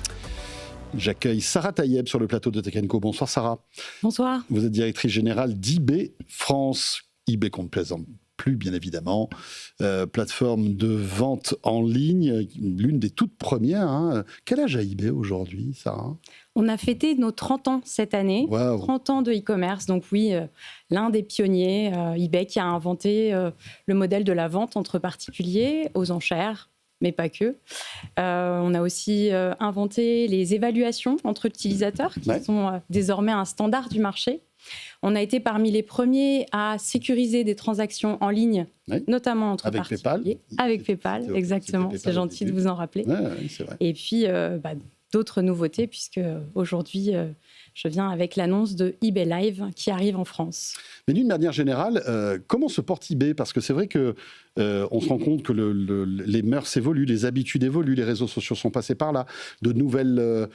J'accueille Sarah Taïeb sur le plateau de Tech & Co. Bonsoir Sarah. Bonsoir. Vous êtes directrice générale d'eBay France. eBay qu'on ne plaisante plus, bien évidemment. Plateforme de vente en ligne, l'une des toutes premières. Hein. Quel âge a eBay aujourd'hui, Sarah? On a fêté nos 30 ans cette année, wow. 30 ans de e-commerce. Donc oui, l'un des pionniers, eBay, qui a inventé le modèle de la vente entre particuliers aux enchères, mais pas que. On a aussi inventé les évaluations entre utilisateurs, qui sont désormais un standard du marché. On a été parmi les premiers à sécuriser des transactions en ligne, notamment entre particuliers. Avec PayPal, exactement. C'est gentil de vous en rappeler. Oui, c'est vrai. Et puis, d'autres nouveautés, puisque aujourd'hui, je viens avec l'annonce de eBay Live qui arrive en France. Mais d'une manière générale, comment se porte eBay? Parce que c'est vrai que on se rend compte que les mœurs évoluent, les habitudes évoluent, les réseaux sociaux sont passés par là, de nouvelles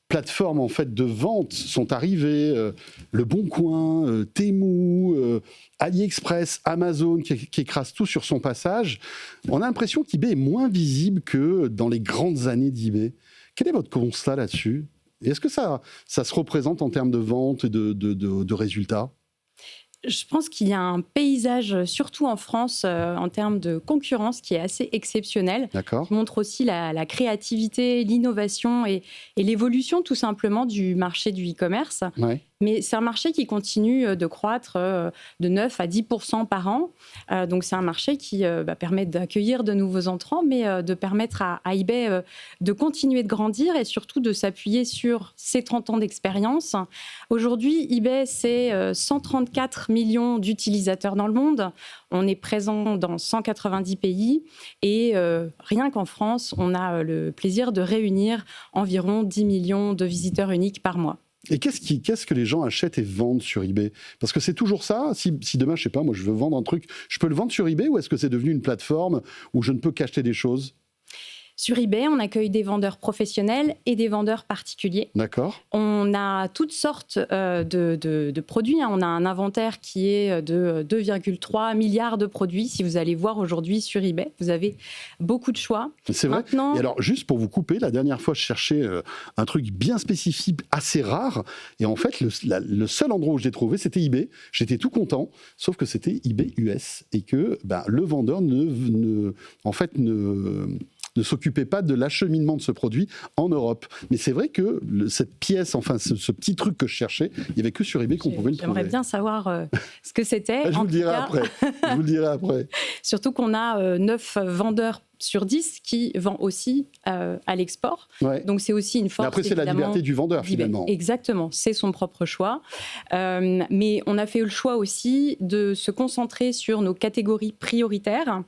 plateformes en fait de vente sont arrivées, Le Bon Coin, Temu, AliExpress, Amazon qui écrase tout sur son passage. On a l'impression qu'eBay est moins visible que dans les grandes années d'eBay. Quel est votre constat là-dessus? Et est-ce que ça se représente en termes de vente et de résultats? Je pense qu'il y a un paysage, surtout en France, en termes de concurrence, qui est assez exceptionnel. D'accord. Qui montre aussi la créativité, l'innovation et l'évolution tout simplement du marché du e-commerce. Ouais. Mais c'est un marché qui continue de croître de 9 à 10% par an. Donc c'est un marché qui permet d'accueillir de nouveaux entrants, mais de permettre à eBay de continuer de grandir et surtout de s'appuyer sur ses 30 ans d'expérience. Aujourd'hui, eBay, c'est 134 millions d'utilisateurs dans le monde. On est présent dans 190 pays et rien qu'en France, on a le plaisir de réunir environ 10 millions de visiteurs uniques par mois. Et qu'est-ce que les gens achètent et vendent sur eBay? Parce que c'est toujours ça. Si demain, je sais pas, moi, je veux vendre un truc, je peux le vendre sur eBay ou est-ce que c'est devenu une plateforme où je ne peux qu'acheter des choses? Sur eBay, on accueille des vendeurs professionnels et des vendeurs particuliers. D'accord. On a toutes sortes de produits. On a un inventaire qui est de 2,3 milliards de produits. Si vous allez voir aujourd'hui sur eBay, vous avez beaucoup de choix. C'est vrai. Maintenant... Et alors, juste pour vous couper, la dernière fois, je cherchais un truc bien spécifique, assez rare. Et en fait, le seul endroit où je l'ai trouvé, c'était eBay. J'étais tout content, sauf que c'était eBay US. Et que le vendeur ne s'occupait pas de l'acheminement de ce produit en Europe. Mais c'est vrai que cette pièce, enfin ce petit truc que je cherchais, il n'y avait que sur eBay qu'on pouvait le trouver. J'aimerais bien savoir ce que c'était. Je vous le dirai après. Je vous le dirai après. Surtout qu'on a 9 vendeurs sur 10 qui vend aussi à l'export. Ouais. Donc c'est aussi une force. Mais après, c'est la liberté du vendeur, finalement. Exactement, c'est son propre choix. Mais on a fait le choix aussi de se concentrer sur nos catégories prioritaires,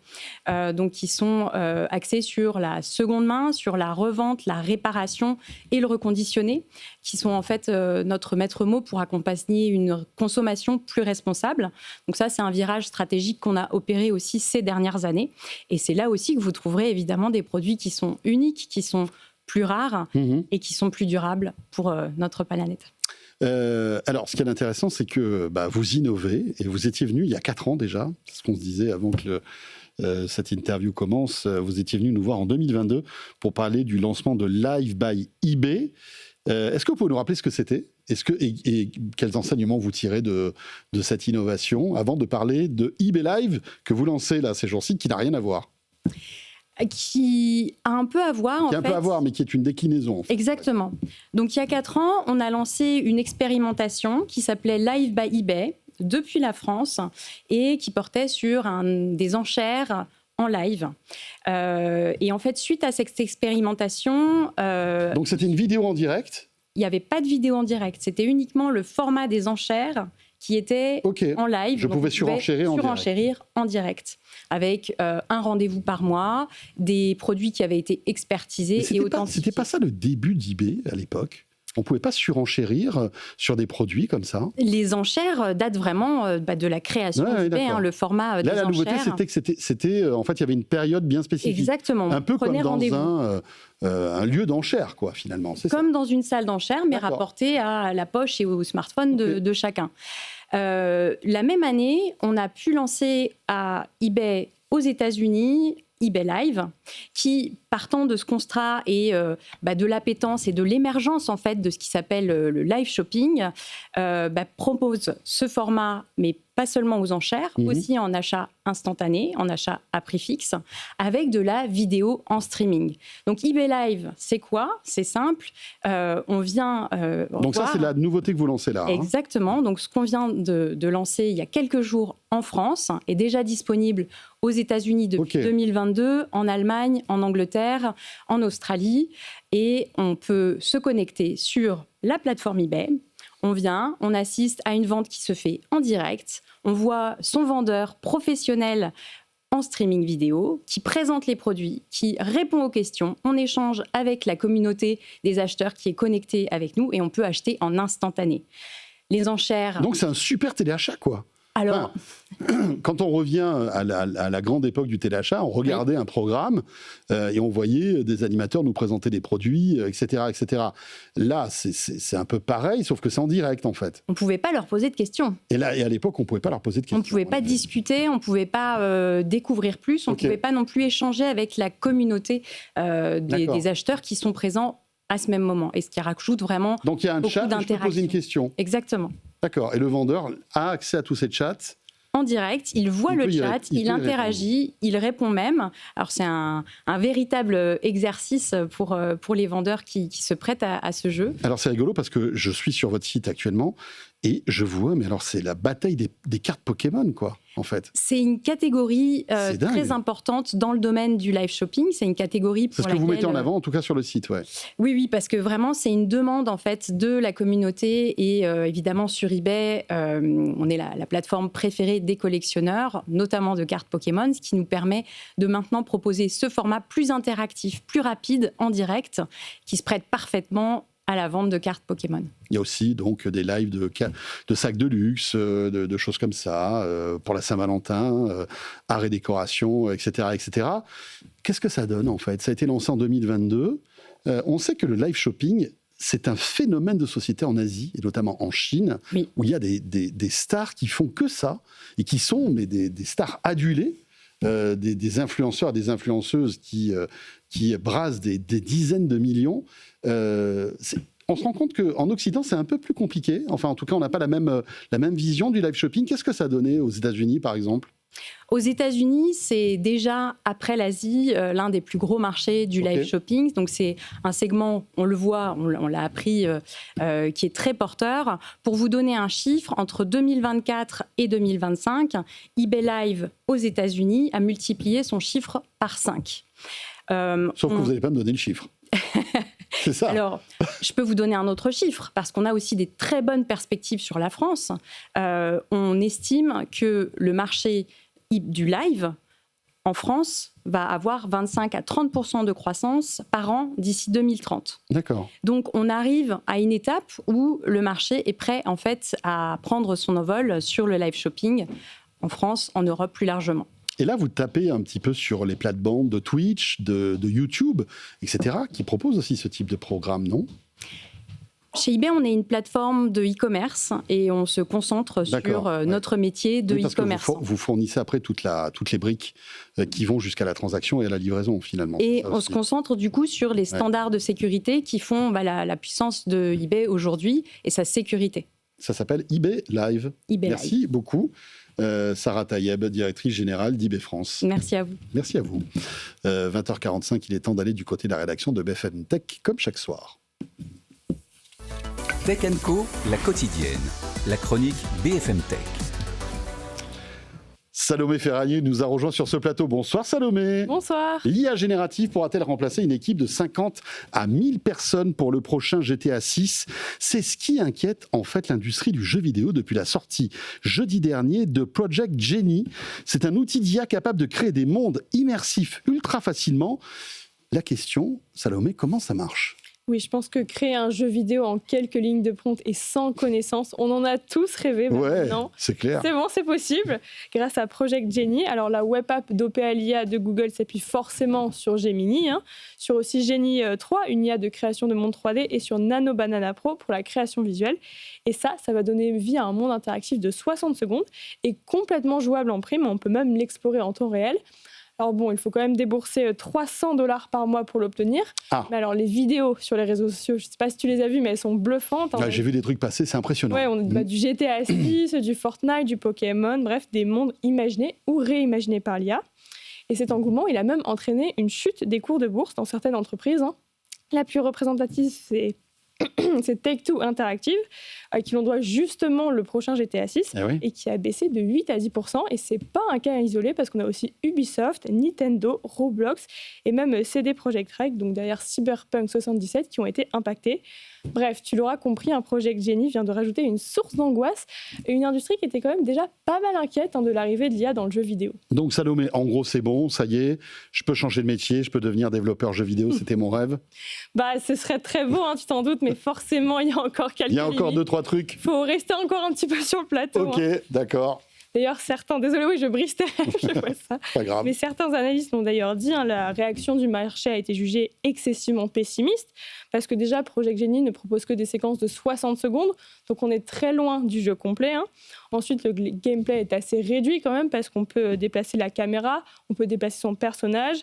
donc qui sont axées sur la seconde main, sur la revente, la réparation et le reconditionné, qui sont en fait notre maître mot pour accompagner une consommation plus responsable. Donc ça, c'est un virage stratégique qu'on a opéré aussi ces dernières années. Et c'est là aussi que vous trouverez évidemment des produits qui sont uniques, qui sont plus rares et qui sont plus durables pour notre planète. Alors, ce qui est intéressant, c'est que vous innovez et vous étiez venu il y a 4 ans déjà, c'est ce qu'on se disait avant que cette interview commence. Vous étiez venu nous voir en 2022 pour parler du lancement de Live by eBay. Est-ce que vous pouvez nous rappeler ce que c'était ? Et quels enseignements vous tirez de cette innovation avant de parler de eBay Live que vous lancez là ces jours-ci, qui n'a rien à voir ? Qui a un peu à voir, qui a un peu à voir, mais qui est une déclinaison. En fait. Exactement. Donc, il y a 4 ans, on a lancé une expérimentation qui s'appelait Live by eBay depuis la France et qui portait sur des enchères en live. Et en fait, suite à cette expérimentation... Donc, c'était une vidéo en direct ? Il n'y avait pas de vidéo en direct. C'était uniquement le format des enchères qui était en live. Je pouvais surenchérir en direct. Avec un rendez-vous par mois, des produits qui avaient été expertisés et authentifiés. C'était pas ça le début d'eBay à l'époque ? On ne pouvait pas surenchérir sur des produits comme ça ? Les enchères datent vraiment de la création d'eBay, le format des enchères. Là, la nouveauté, c'était c'était en fait, il y avait une période bien spécifique. Exactement. Un peu comme dans un lieu d'enchères, quoi, finalement. Comme dans une salle d'enchères, mais rapportée à la poche et au smartphone de chacun. La même année, on a pu lancer à eBay aux États-Unis eBay Live, qui, partant de ce constat et de l'appétence et de l'émergence en fait de ce qui s'appelle le live shopping, propose ce format, mais pas seulement aux enchères, aussi en achat instantané, en achat à prix fixe, avec de la vidéo en streaming. Donc eBay Live, c'est quoi ? C'est simple, on vient donc ça, c'est la nouveauté que vous lancez là. Exactement, donc ce qu'on vient de lancer il y a quelques jours en France est déjà disponible aux États-Unis depuis 2022, en Allemagne, en Angleterre, en Australie, et on peut se connecter sur la plateforme eBay. On vient, on assiste à une vente qui se fait en direct, on voit son vendeur professionnel en streaming vidéo, qui présente les produits, qui répond aux questions, on échange avec la communauté des acheteurs qui est connectée avec nous et on peut acheter en instantané. Les enchères... Donc c'est un super téléachat, quoi. Alors, quand on revient à la grande époque du téléachat, on regardait un programme et on voyait des animateurs nous présenter des produits, etc., etc. Là, c'est un peu pareil, sauf que c'est en direct, en fait. On ne pouvait pas leur poser de questions. Et à l'époque, on ne pouvait pas leur poser de questions. On ne pouvait pas discuter, on ne pouvait pas découvrir plus, on ne pouvait pas non plus échanger avec la communauté des acheteurs qui sont présents à ce même moment, et ce qui rajoute vraiment Donc il y a un chat, je peux poser une question. Exactement. D'accord, et le vendeur a accès à tous ces chats en direct, il voit le chat, il interagit, il répond même. Alors c'est un véritable exercice pour les vendeurs qui se prêtent à ce jeu. Alors c'est rigolo parce que je suis sur votre site actuellement et je vois, mais alors c'est la bataille des cartes Pokémon, quoi, en fait. C'est une catégorie très importante dans le domaine du live shopping. C'est une catégorie pour laquelle... C'est ce que vous mettez en avant, en tout cas sur le site, ouais. Oui, parce que vraiment, c'est une demande, en fait, de la communauté. Et évidemment, sur eBay, on est la plateforme préférée des collectionneurs, notamment de cartes Pokémon, ce qui nous permet de maintenant proposer ce format plus interactif, plus rapide, en direct, qui se prête parfaitement à la vente de cartes Pokémon. Il y a aussi donc des lives de sacs de luxe, de choses comme ça, pour la Saint-Valentin, art et décoration, etc., etc. Qu'est-ce que ça donne en fait ? Ça a été lancé en 2022. On sait que le live shopping, c'est un phénomène de société en Asie, et notamment en Chine, oui, où il y a des stars qui font que ça, et qui sont des stars adulées, des influenceurs et des influenceuses qui brassent des dizaines de millions. On se rend compte qu'en Occident, c'est un peu plus compliqué. Enfin, en tout cas, on n'a pas la même vision du live shopping. Qu'est-ce que ça donnait aux États-Unis, par exemple ? Aux États-Unis, c'est déjà, après l'Asie, l'un des plus gros marchés du live shopping. Donc, c'est un segment, on le voit, on l'a appris, qui est très porteur. Pour vous donner un chiffre, entre 2024 et 2025, eBay Live aux États-Unis a multiplié son chiffre par 5. Sauf que vous n'allez pas me donner le chiffre. C'est ça. Alors, je peux vous donner un autre chiffre, parce qu'on a aussi des très bonnes perspectives sur la France. On estime que le marché du live en France va avoir 25 à 30% de croissance par an d'ici 2030. D'accord. Donc, on arrive à une étape où le marché est prêt, en fait, à prendre son envol sur le live shopping en France, en Europe plus largement. Et là, vous tapez un petit peu sur les plates-bandes de Twitch, de YouTube, etc., qui proposent aussi ce type de programme, non ? Chez eBay, on est une plateforme de e-commerce et on se concentre sur notre métier de e-commerce. Vous fournissez après toutes les briques qui vont jusqu'à la transaction et à la livraison, finalement. Et on se concentre du coup sur les standards de sécurité qui font la puissance de eBay aujourd'hui et sa sécurité. Ça s'appelle eBay Live. Merci beaucoup. Sarah Tayeb, directrice générale d'eBay France. Merci à vous. Merci à vous. 20h45, il est temps d'aller du côté de la rédaction de BFM Tech, comme chaque soir. Tech & Co, la quotidienne. La chronique BFM Tech. Salomé Ferragnier nous a rejoint sur ce plateau. Bonsoir Salomé. Bonsoir. L'IA générative pourra-t-elle remplacer une équipe de 50 à 1000 personnes pour le prochain GTA 6 ? C'est ce qui inquiète en fait l'industrie du jeu vidéo depuis la sortie jeudi dernier de Project Genie. C'est un outil d'IA capable de créer des mondes immersifs ultra facilement. La question, Salomé, comment ça marche ? Oui, je pense que créer un jeu vidéo en quelques lignes de prompt et sans connaissance, on en a tous rêvé maintenant. C'est clair. C'est bon, c'est possible. Grâce à Project Genie, alors la web app d'OpenAI de Google s'appuie forcément sur Gemini, sur aussi Genie 3, une IA de création de mondes 3D, et sur Nano Banana Pro pour la création visuelle. Et ça va donner vie à un monde interactif de 60 secondes et complètement jouable en prime. On peut même l'explorer en temps réel. Alors bon, il faut quand même débourser $300 par mois pour l'obtenir. Ah. Mais alors les vidéos sur les réseaux sociaux, je ne sais pas si tu les as vues, mais elles sont bluffantes. J'ai vu des trucs passer, c'est impressionnant. Ouais, on a du GTA 6, du Fortnite, du Pokémon, bref, des mondes imaginés ou réimaginés par l'IA. Et cet engouement, il a même entraîné une chute des cours de bourse dans certaines entreprises. La plus représentative, c'est Take-Two Interactive, qui l'on doit justement le prochain GTA 6, et qui a baissé de 8 à 10%. Et ce n'est pas un cas isolé, parce qu'on a aussi Ubisoft, Nintendo, Roblox, et même CD Projekt Red, donc derrière Cyberpunk 77, qui ont été impactés. Bref, tu l'auras compris, un Project Genie vient de rajouter une source d'angoisse et une industrie qui était quand même déjà pas mal inquiète de l'arrivée de l'IA dans le jeu vidéo. Donc Salomé, en gros c'est bon, ça y est, je peux changer de métier, je peux devenir développeur jeu vidéo, c'était mon rêve. Ce serait très beau, tu t'en doutes, mais forcément il y a encore quelques limites. Il y a encore 2-3 trucs. Il faut rester encore un petit peu sur le plateau. Ok, d'accord. D'ailleurs, désolé, je brise tes rêves, je vois ça. Pas grave. Mais certains analystes l'ont d'ailleurs dit, la réaction du marché a été jugée excessivement pessimiste, parce que déjà, Project Genie ne propose que des séquences de 60 secondes, donc on est très loin du jeu complet. Ensuite, le gameplay est assez réduit quand même, parce qu'on peut déplacer la caméra, on peut déplacer son personnage,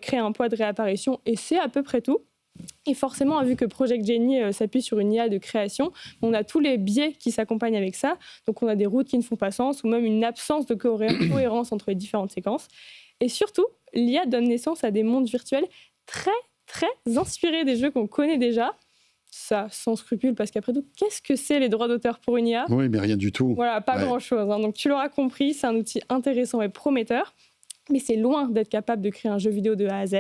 créer un poids de réapparition, et c'est à peu près tout. Et forcément, vu que Project Genie s'appuie sur une IA de création, on a tous les biais qui s'accompagnent avec ça. Donc on a des routes qui ne font pas sens ou même une absence de cohérence entre les différentes séquences. Et surtout, l'IA donne naissance à des mondes virtuels très, très inspirés des jeux qu'on connaît déjà. Ça, sans scrupule, parce qu'après tout, qu'est-ce que c'est les droits d'auteur pour une IA ? Oui, mais rien du tout. Voilà, pas grand-chose. Donc tu l'auras compris, c'est un outil intéressant et prometteur. Mais c'est loin d'être capable de créer un jeu vidéo de A à Z.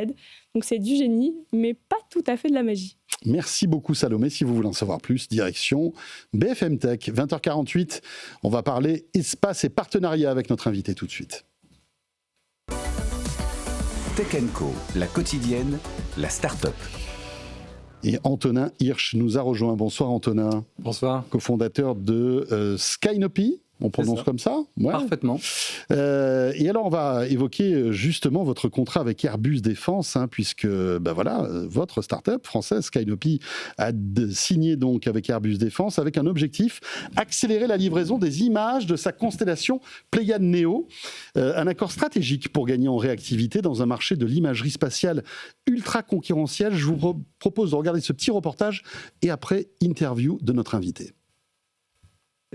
Donc c'est du génie, mais pas tout à fait de la magie. Merci beaucoup Salomé. Si vous voulez en savoir plus, direction BFM Tech, 20h48. On va parler espace et partenariat avec notre invité tout de suite. Tech & Co, la quotidienne, la start-up. Et Antonin Hirsch nous a rejoint. Bonsoir Antonin. Bonsoir. Cofondateur de Skynopy. On prononce comme ça ? Ouais. Parfaitement. Et alors, on va évoquer justement votre contrat avec Airbus Défense, puisque votre start-up française, Skynopy, a signé donc avec Airbus Défense avec un objectif, accélérer la livraison des images de sa constellation Pléiades Néo. Un accord stratégique pour gagner en réactivité dans un marché de l'imagerie spatiale ultra concurrentiel. Je vous propose de regarder ce petit reportage et après, interview de notre invité.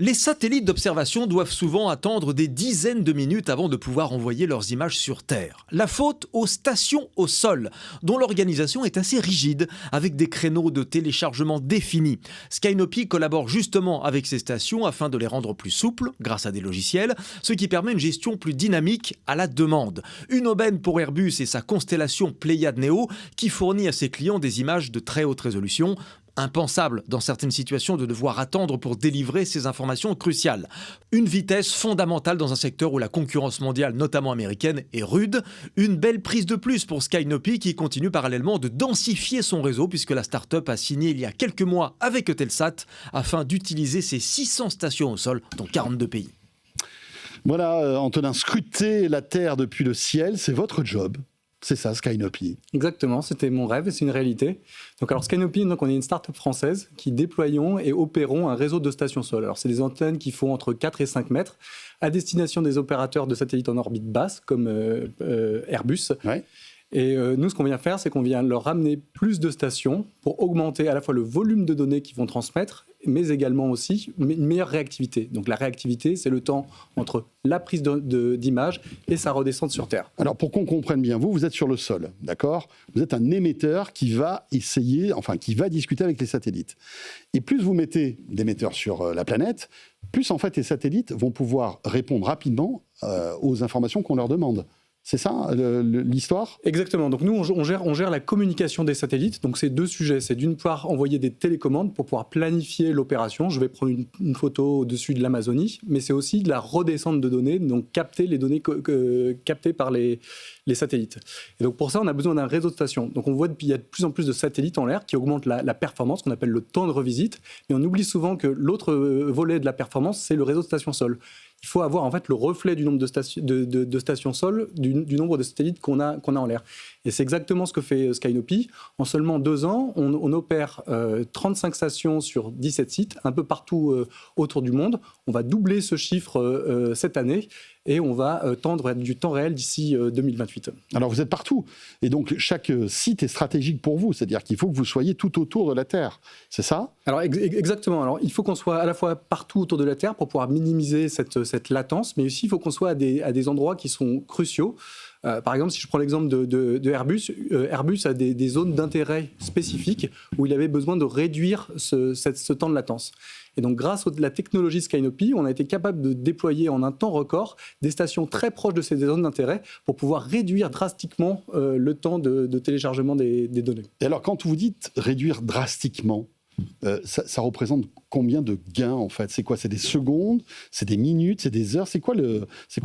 Les satellites d'observation doivent souvent attendre des dizaines de minutes avant de pouvoir envoyer leurs images sur Terre. La faute aux stations au sol, dont l'organisation est assez rigide, avec des créneaux de téléchargement définis. Skynopy collabore justement avec ces stations afin de les rendre plus souples, grâce à des logiciels, ce qui permet une gestion plus dynamique à la demande. Une aubaine pour Airbus et sa constellation Pléiades Néo, qui fournit à ses clients des images de très haute résolution. Impensable dans certaines situations de devoir attendre pour délivrer ces informations cruciales. Une vitesse fondamentale dans un secteur où la concurrence mondiale, notamment américaine, est rude. Une belle prise de plus pour Skynopy qui continue parallèlement de densifier son réseau puisque la start-up a signé il y a quelques mois avec Eutelsat afin d'utiliser ses 600 stations au sol dans 42 pays. Voilà, Antonin, scruter la Terre depuis le ciel, c'est votre job. C'est ça, Skynopy. Exactement, c'était mon rêve et c'est une réalité. Donc, alors Skynopy, on est une start-up française qui déployons et opérons un réseau de stations sol. Alors, c'est des antennes qui font entre 4 et 5 mètres à destination des opérateurs de satellites en orbite basse comme Airbus. Ouais. Et nous, ce qu'on vient faire, c'est qu'on vient leur ramener plus de stations pour augmenter à la fois le volume de données qu'ils vont transmettre, mais également aussi une meilleure réactivité. Donc la réactivité, c'est le temps entre la prise d'image et sa redescente sur Terre. Alors pour qu'on comprenne bien, vous êtes sur le sol, d'accord ? Vous êtes un émetteur qui va qui va discuter avec les satellites. Et plus vous mettez d'émetteurs sur la planète, plus en fait les satellites vont pouvoir répondre rapidement aux informations qu'on leur demande. C'est ça l'histoire ? Exactement. Donc nous, on gère la communication des satellites. Donc c'est deux sujets. C'est d'une part envoyer des télécommandes pour pouvoir planifier l'opération. Je vais prendre une photo au-dessus de l'Amazonie, mais c'est aussi de la redescente de données, donc capter les données captées par les satellites. Et donc pour ça, on a besoin d'un réseau de stations. Donc on voit qu'il y a de plus en plus de satellites en l'air qui augmentent la performance, qu'on appelle le temps de revisite. Mais on oublie souvent que l'autre volet de la performance, c'est le réseau de stations sol. Il faut avoir en fait le reflet du nombre de stations sol, du nombre de satellites qu'on a en l'air. Et c'est exactement ce que fait Skynopy. En seulement 2 ans, on opère 35 stations sur 17 sites, un peu partout autour du monde. On va doubler ce chiffre cette année et on va tendre à du temps réel d'ici 2028. Alors vous êtes partout et donc chaque site est stratégique pour vous, c'est-à-dire qu'il faut que vous soyez tout autour de la Terre, c'est ça ? Alors exactement, alors il faut qu'on soit à la fois partout autour de la Terre pour pouvoir minimiser cette latence, mais aussi il faut qu'on soit à des endroits qui sont cruciaux. Par exemple, si je prends l'exemple de Airbus, Airbus a des zones d'intérêt spécifiques où il avait besoin de réduire ce temps de latence. Et donc, grâce à la technologie Skynopy, on a été capable de déployer en un temps record des stations très proches de ces zones d'intérêt pour pouvoir réduire drastiquement le temps de téléchargement des données. Et alors, quand vous dites réduire drastiquement, ça représente combien de gains en fait ? C'est quoi ? C'est des secondes ? C'est des minutes ? C'est des heures ? C'est quoi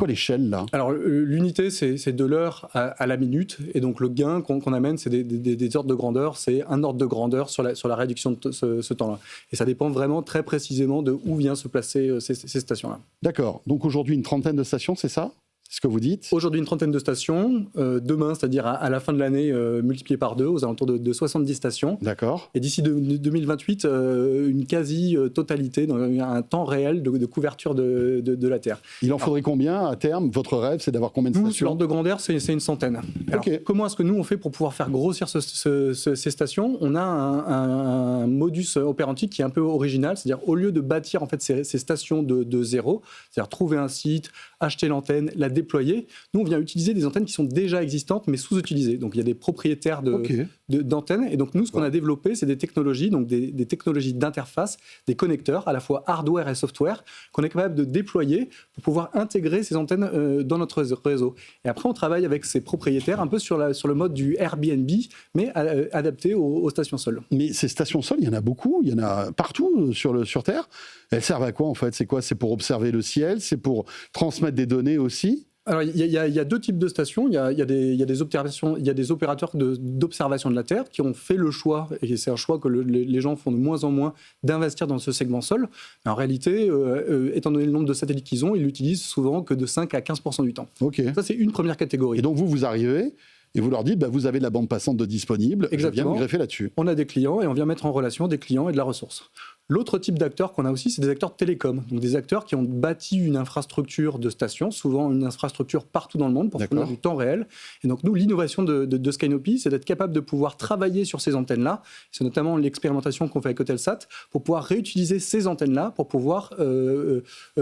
l'échelle là ? Alors l'unité c'est de l'heure à la minute et donc le gain qu'on amène c'est des ordres de grandeur, c'est un ordre de grandeur sur la réduction de ce temps-là. Et ça dépend vraiment très précisément de où vient se placer ces stations-là. D'accord. Donc aujourd'hui une 30aine de stations, c'est ça ? ce que vous dites. Aujourd'hui, une trentaine de stations. Demain, c'est-à-dire à la fin de l'année, multiplié par 2, aux alentours de 70 stations. D'accord. Et d'ici 2028, une quasi-totalité, un temps réel de couverture de la Terre. Il en faudrait combien à terme? Votre rêve, c'est d'avoir combien de stations? Sur l'ordre de grandeur, c'est une centaine. Alors, comment est-ce que nous, on fait pour pouvoir faire grossir ces stations? On a un modus operandi qui est un peu original, c'est-à-dire au lieu de bâtir en fait, ces stations de zéro, c'est-à-dire trouver un site, acheter l'antenne, la déployer, nous, on vient utiliser des antennes qui sont déjà existantes, mais sous-utilisées. Donc, il y a des propriétaires d'antennes. Et donc, nous, ce qu'on a développé, c'est des technologies, donc des technologies d'interface, des connecteurs, à la fois hardware et software, qu'on est capable de déployer pour pouvoir intégrer ces antennes dans notre réseau. Et après, on travaille avec ces propriétaires un peu sur le mode du Airbnb, mais adapté aux stations sol. Mais ces stations sol, il y en a beaucoup, il y en a partout sur Terre. Elles servent à quoi en fait? C'est quoi? C'est pour observer le ciel? C'est pour transmettre des données aussi? Alors, il y a deux types de stations. Il y a des opérateurs d'observation de la Terre qui ont fait le choix, et c'est un choix que les gens font de moins en moins, d'investir dans ce segment sol. Mais en réalité, étant donné le nombre de satellites qu'ils ont, ils l'utilisent souvent que de 5 à 15% du temps. Ça, c'est une première catégorie. Et donc, vous arrivez et vous leur dites, vous avez de la bande passante de disponible, je viens me greffer là-dessus. On a des clients et on vient mettre en relation des clients et de la ressource. L'autre type d'acteurs qu'on a aussi, c'est des acteurs télécoms. Donc des acteurs qui ont bâti une infrastructure de stations, souvent une infrastructure partout dans le monde pour fournir du temps réel. Et donc nous, l'innovation de Skynopi, c'est d'être capable de pouvoir travailler sur ces antennes-là. C'est notamment l'expérimentation qu'on fait avec Eutelsat pour pouvoir réutiliser ces antennes-là pour pouvoir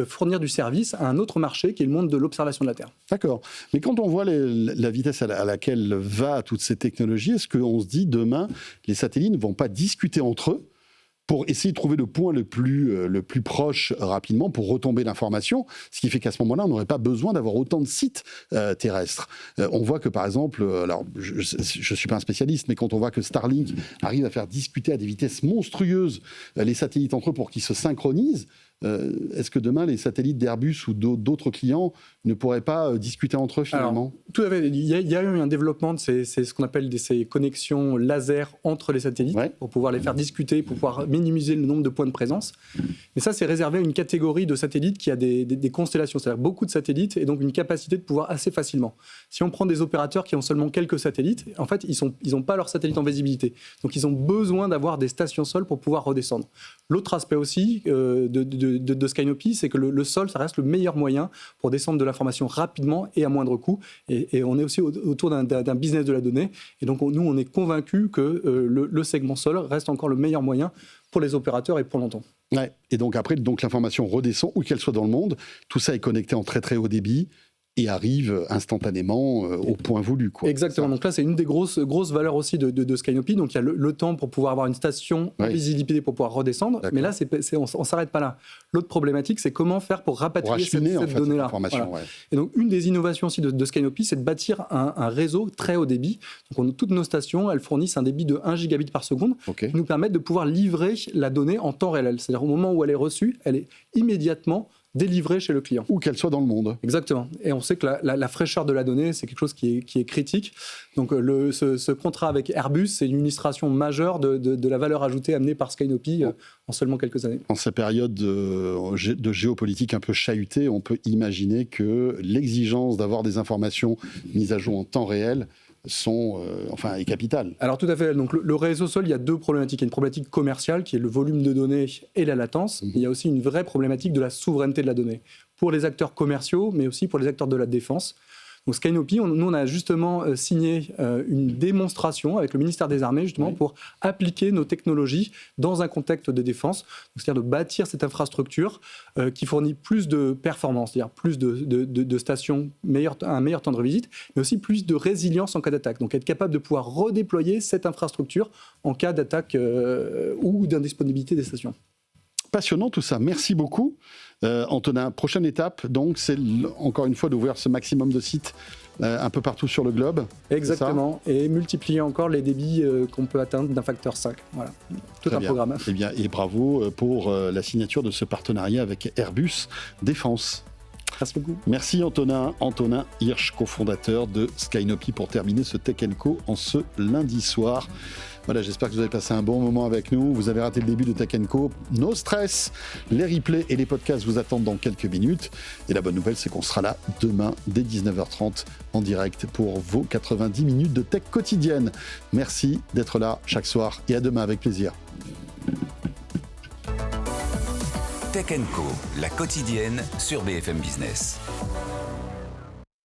fournir du service à un autre marché qui est le monde de l'observation de la Terre. D'accord. Mais quand on voit la vitesse à laquelle va toutes ces technologies, est-ce qu'on se dit demain, les satellites ne vont pas discuter entre eux pour essayer de trouver le point le plus proche rapidement pour retomber l'information, ce qui fait qu'à ce moment-là, on n'aurait pas besoin d'avoir autant de sites terrestres. On voit que, par exemple, alors je ne suis pas un spécialiste, mais quand on voit que Starlink arrive à faire discuter à des vitesses monstrueuses les satellites entre eux pour qu'ils se synchronisent, est-ce que demain, les satellites d'Airbus ou d'autres clients ne pourraient pas discuter entre eux finalement? Alors, tout à fait. Il y a eu un développement de ce qu'on appelle ces connexions laser entre les satellites pour pouvoir les faire discuter, pour pouvoir minimiser le nombre de points de présence. Mais ça, c'est réservé à une catégorie de satellites qui a des constellations, c'est-à-dire beaucoup de satellites et donc une capacité de pouvoir assez facilement. Si on prend des opérateurs qui ont seulement quelques satellites, en fait, ils n'ont pas leurs satellites en visibilité. Donc, ils ont besoin d'avoir des stations sol pour pouvoir redescendre. L'autre aspect aussi de Skynopi, c'est que le sol, ça reste le meilleur moyen pour descendre de l'information rapidement et à moindre coût. Et on est aussi autour d'un business de la donnée. Et donc, nous, on est convaincus que le segment sol reste encore le meilleur moyen pour les opérateurs et pour longtemps. Ouais. Et donc, après, l'information redescend, où qu'elle soit dans le monde. Tout ça est connecté en très, très haut débit et arrive instantanément au point voulu. Exactement. Donc là, c'est une des grosses valeurs aussi de Skynopi. Donc il y a le temps pour pouvoir avoir une station en visibilité pour pouvoir redescendre. Mais là, on ne s'arrête pas là. L'autre problématique, c'est comment faire pour rapatrier cette donnée-là. Voilà. Et donc une des innovations aussi de Skynopi, c'est de bâtir un réseau très haut débit. Donc toutes nos stations, elles fournissent un débit de 1 gigabit par seconde qui nous permettent de pouvoir livrer la donnée en temps réel. C'est-à-dire au moment où elle est reçue, elle est immédiatement délivrée chez le client. Où qu'elle soit dans le monde. Exactement. Et on sait que la fraîcheur de la donnée, c'est quelque chose qui est critique. Donc ce contrat avec Airbus, c'est une illustration majeure de la valeur ajoutée amenée par Skynopi en seulement quelques années. En cette période de géopolitique un peu chahutée, on peut imaginer que l'exigence d'avoir des informations mises à jour en temps réel est capitale. Alors tout à fait. Donc le réseau sol, il y a deux problématiques. Il y a une problématique commerciale qui est le volume de données et la latence. Il y a aussi une vraie problématique de la souveraineté de la donnée pour les acteurs commerciaux, mais aussi pour les acteurs de la défense. Donc Skynopi, nous on a justement signé une démonstration avec le ministère des Armées justement pour appliquer nos technologies dans un contexte de défense, c'est-à-dire de bâtir cette infrastructure qui fournit plus de performance, c'est-à-dire plus de stations, un meilleur temps de revisite, mais aussi plus de résilience en cas d'attaque. Donc être capable de pouvoir redéployer cette infrastructure en cas d'attaque ou d'indisponibilité des stations. Passionnant tout ça, merci beaucoup. Antonin, prochaine étape, donc, c'est encore une fois d'ouvrir ce maximum de sites un peu partout sur le globe. Exactement, et multiplier encore les débits qu'on peut atteindre d'un facteur 5. Voilà, tout un programme. Eh bien, et bravo pour la signature de ce partenariat avec Airbus Défense. Merci beaucoup. Merci Antonin Hirsch, cofondateur de Skynopi, pour terminer ce Tech & Co en ce lundi soir. Voilà, j'espère que vous avez passé un bon moment avec nous. Vous avez raté le début de Tech & Co. No stress, les replays et les podcasts vous attendent dans quelques minutes. Et la bonne nouvelle, c'est qu'on sera là demain dès 19h30 en direct pour vos 90 minutes de tech quotidienne. Merci d'être là chaque soir et à demain avec plaisir. Tech & Co, la quotidienne sur BFM Business.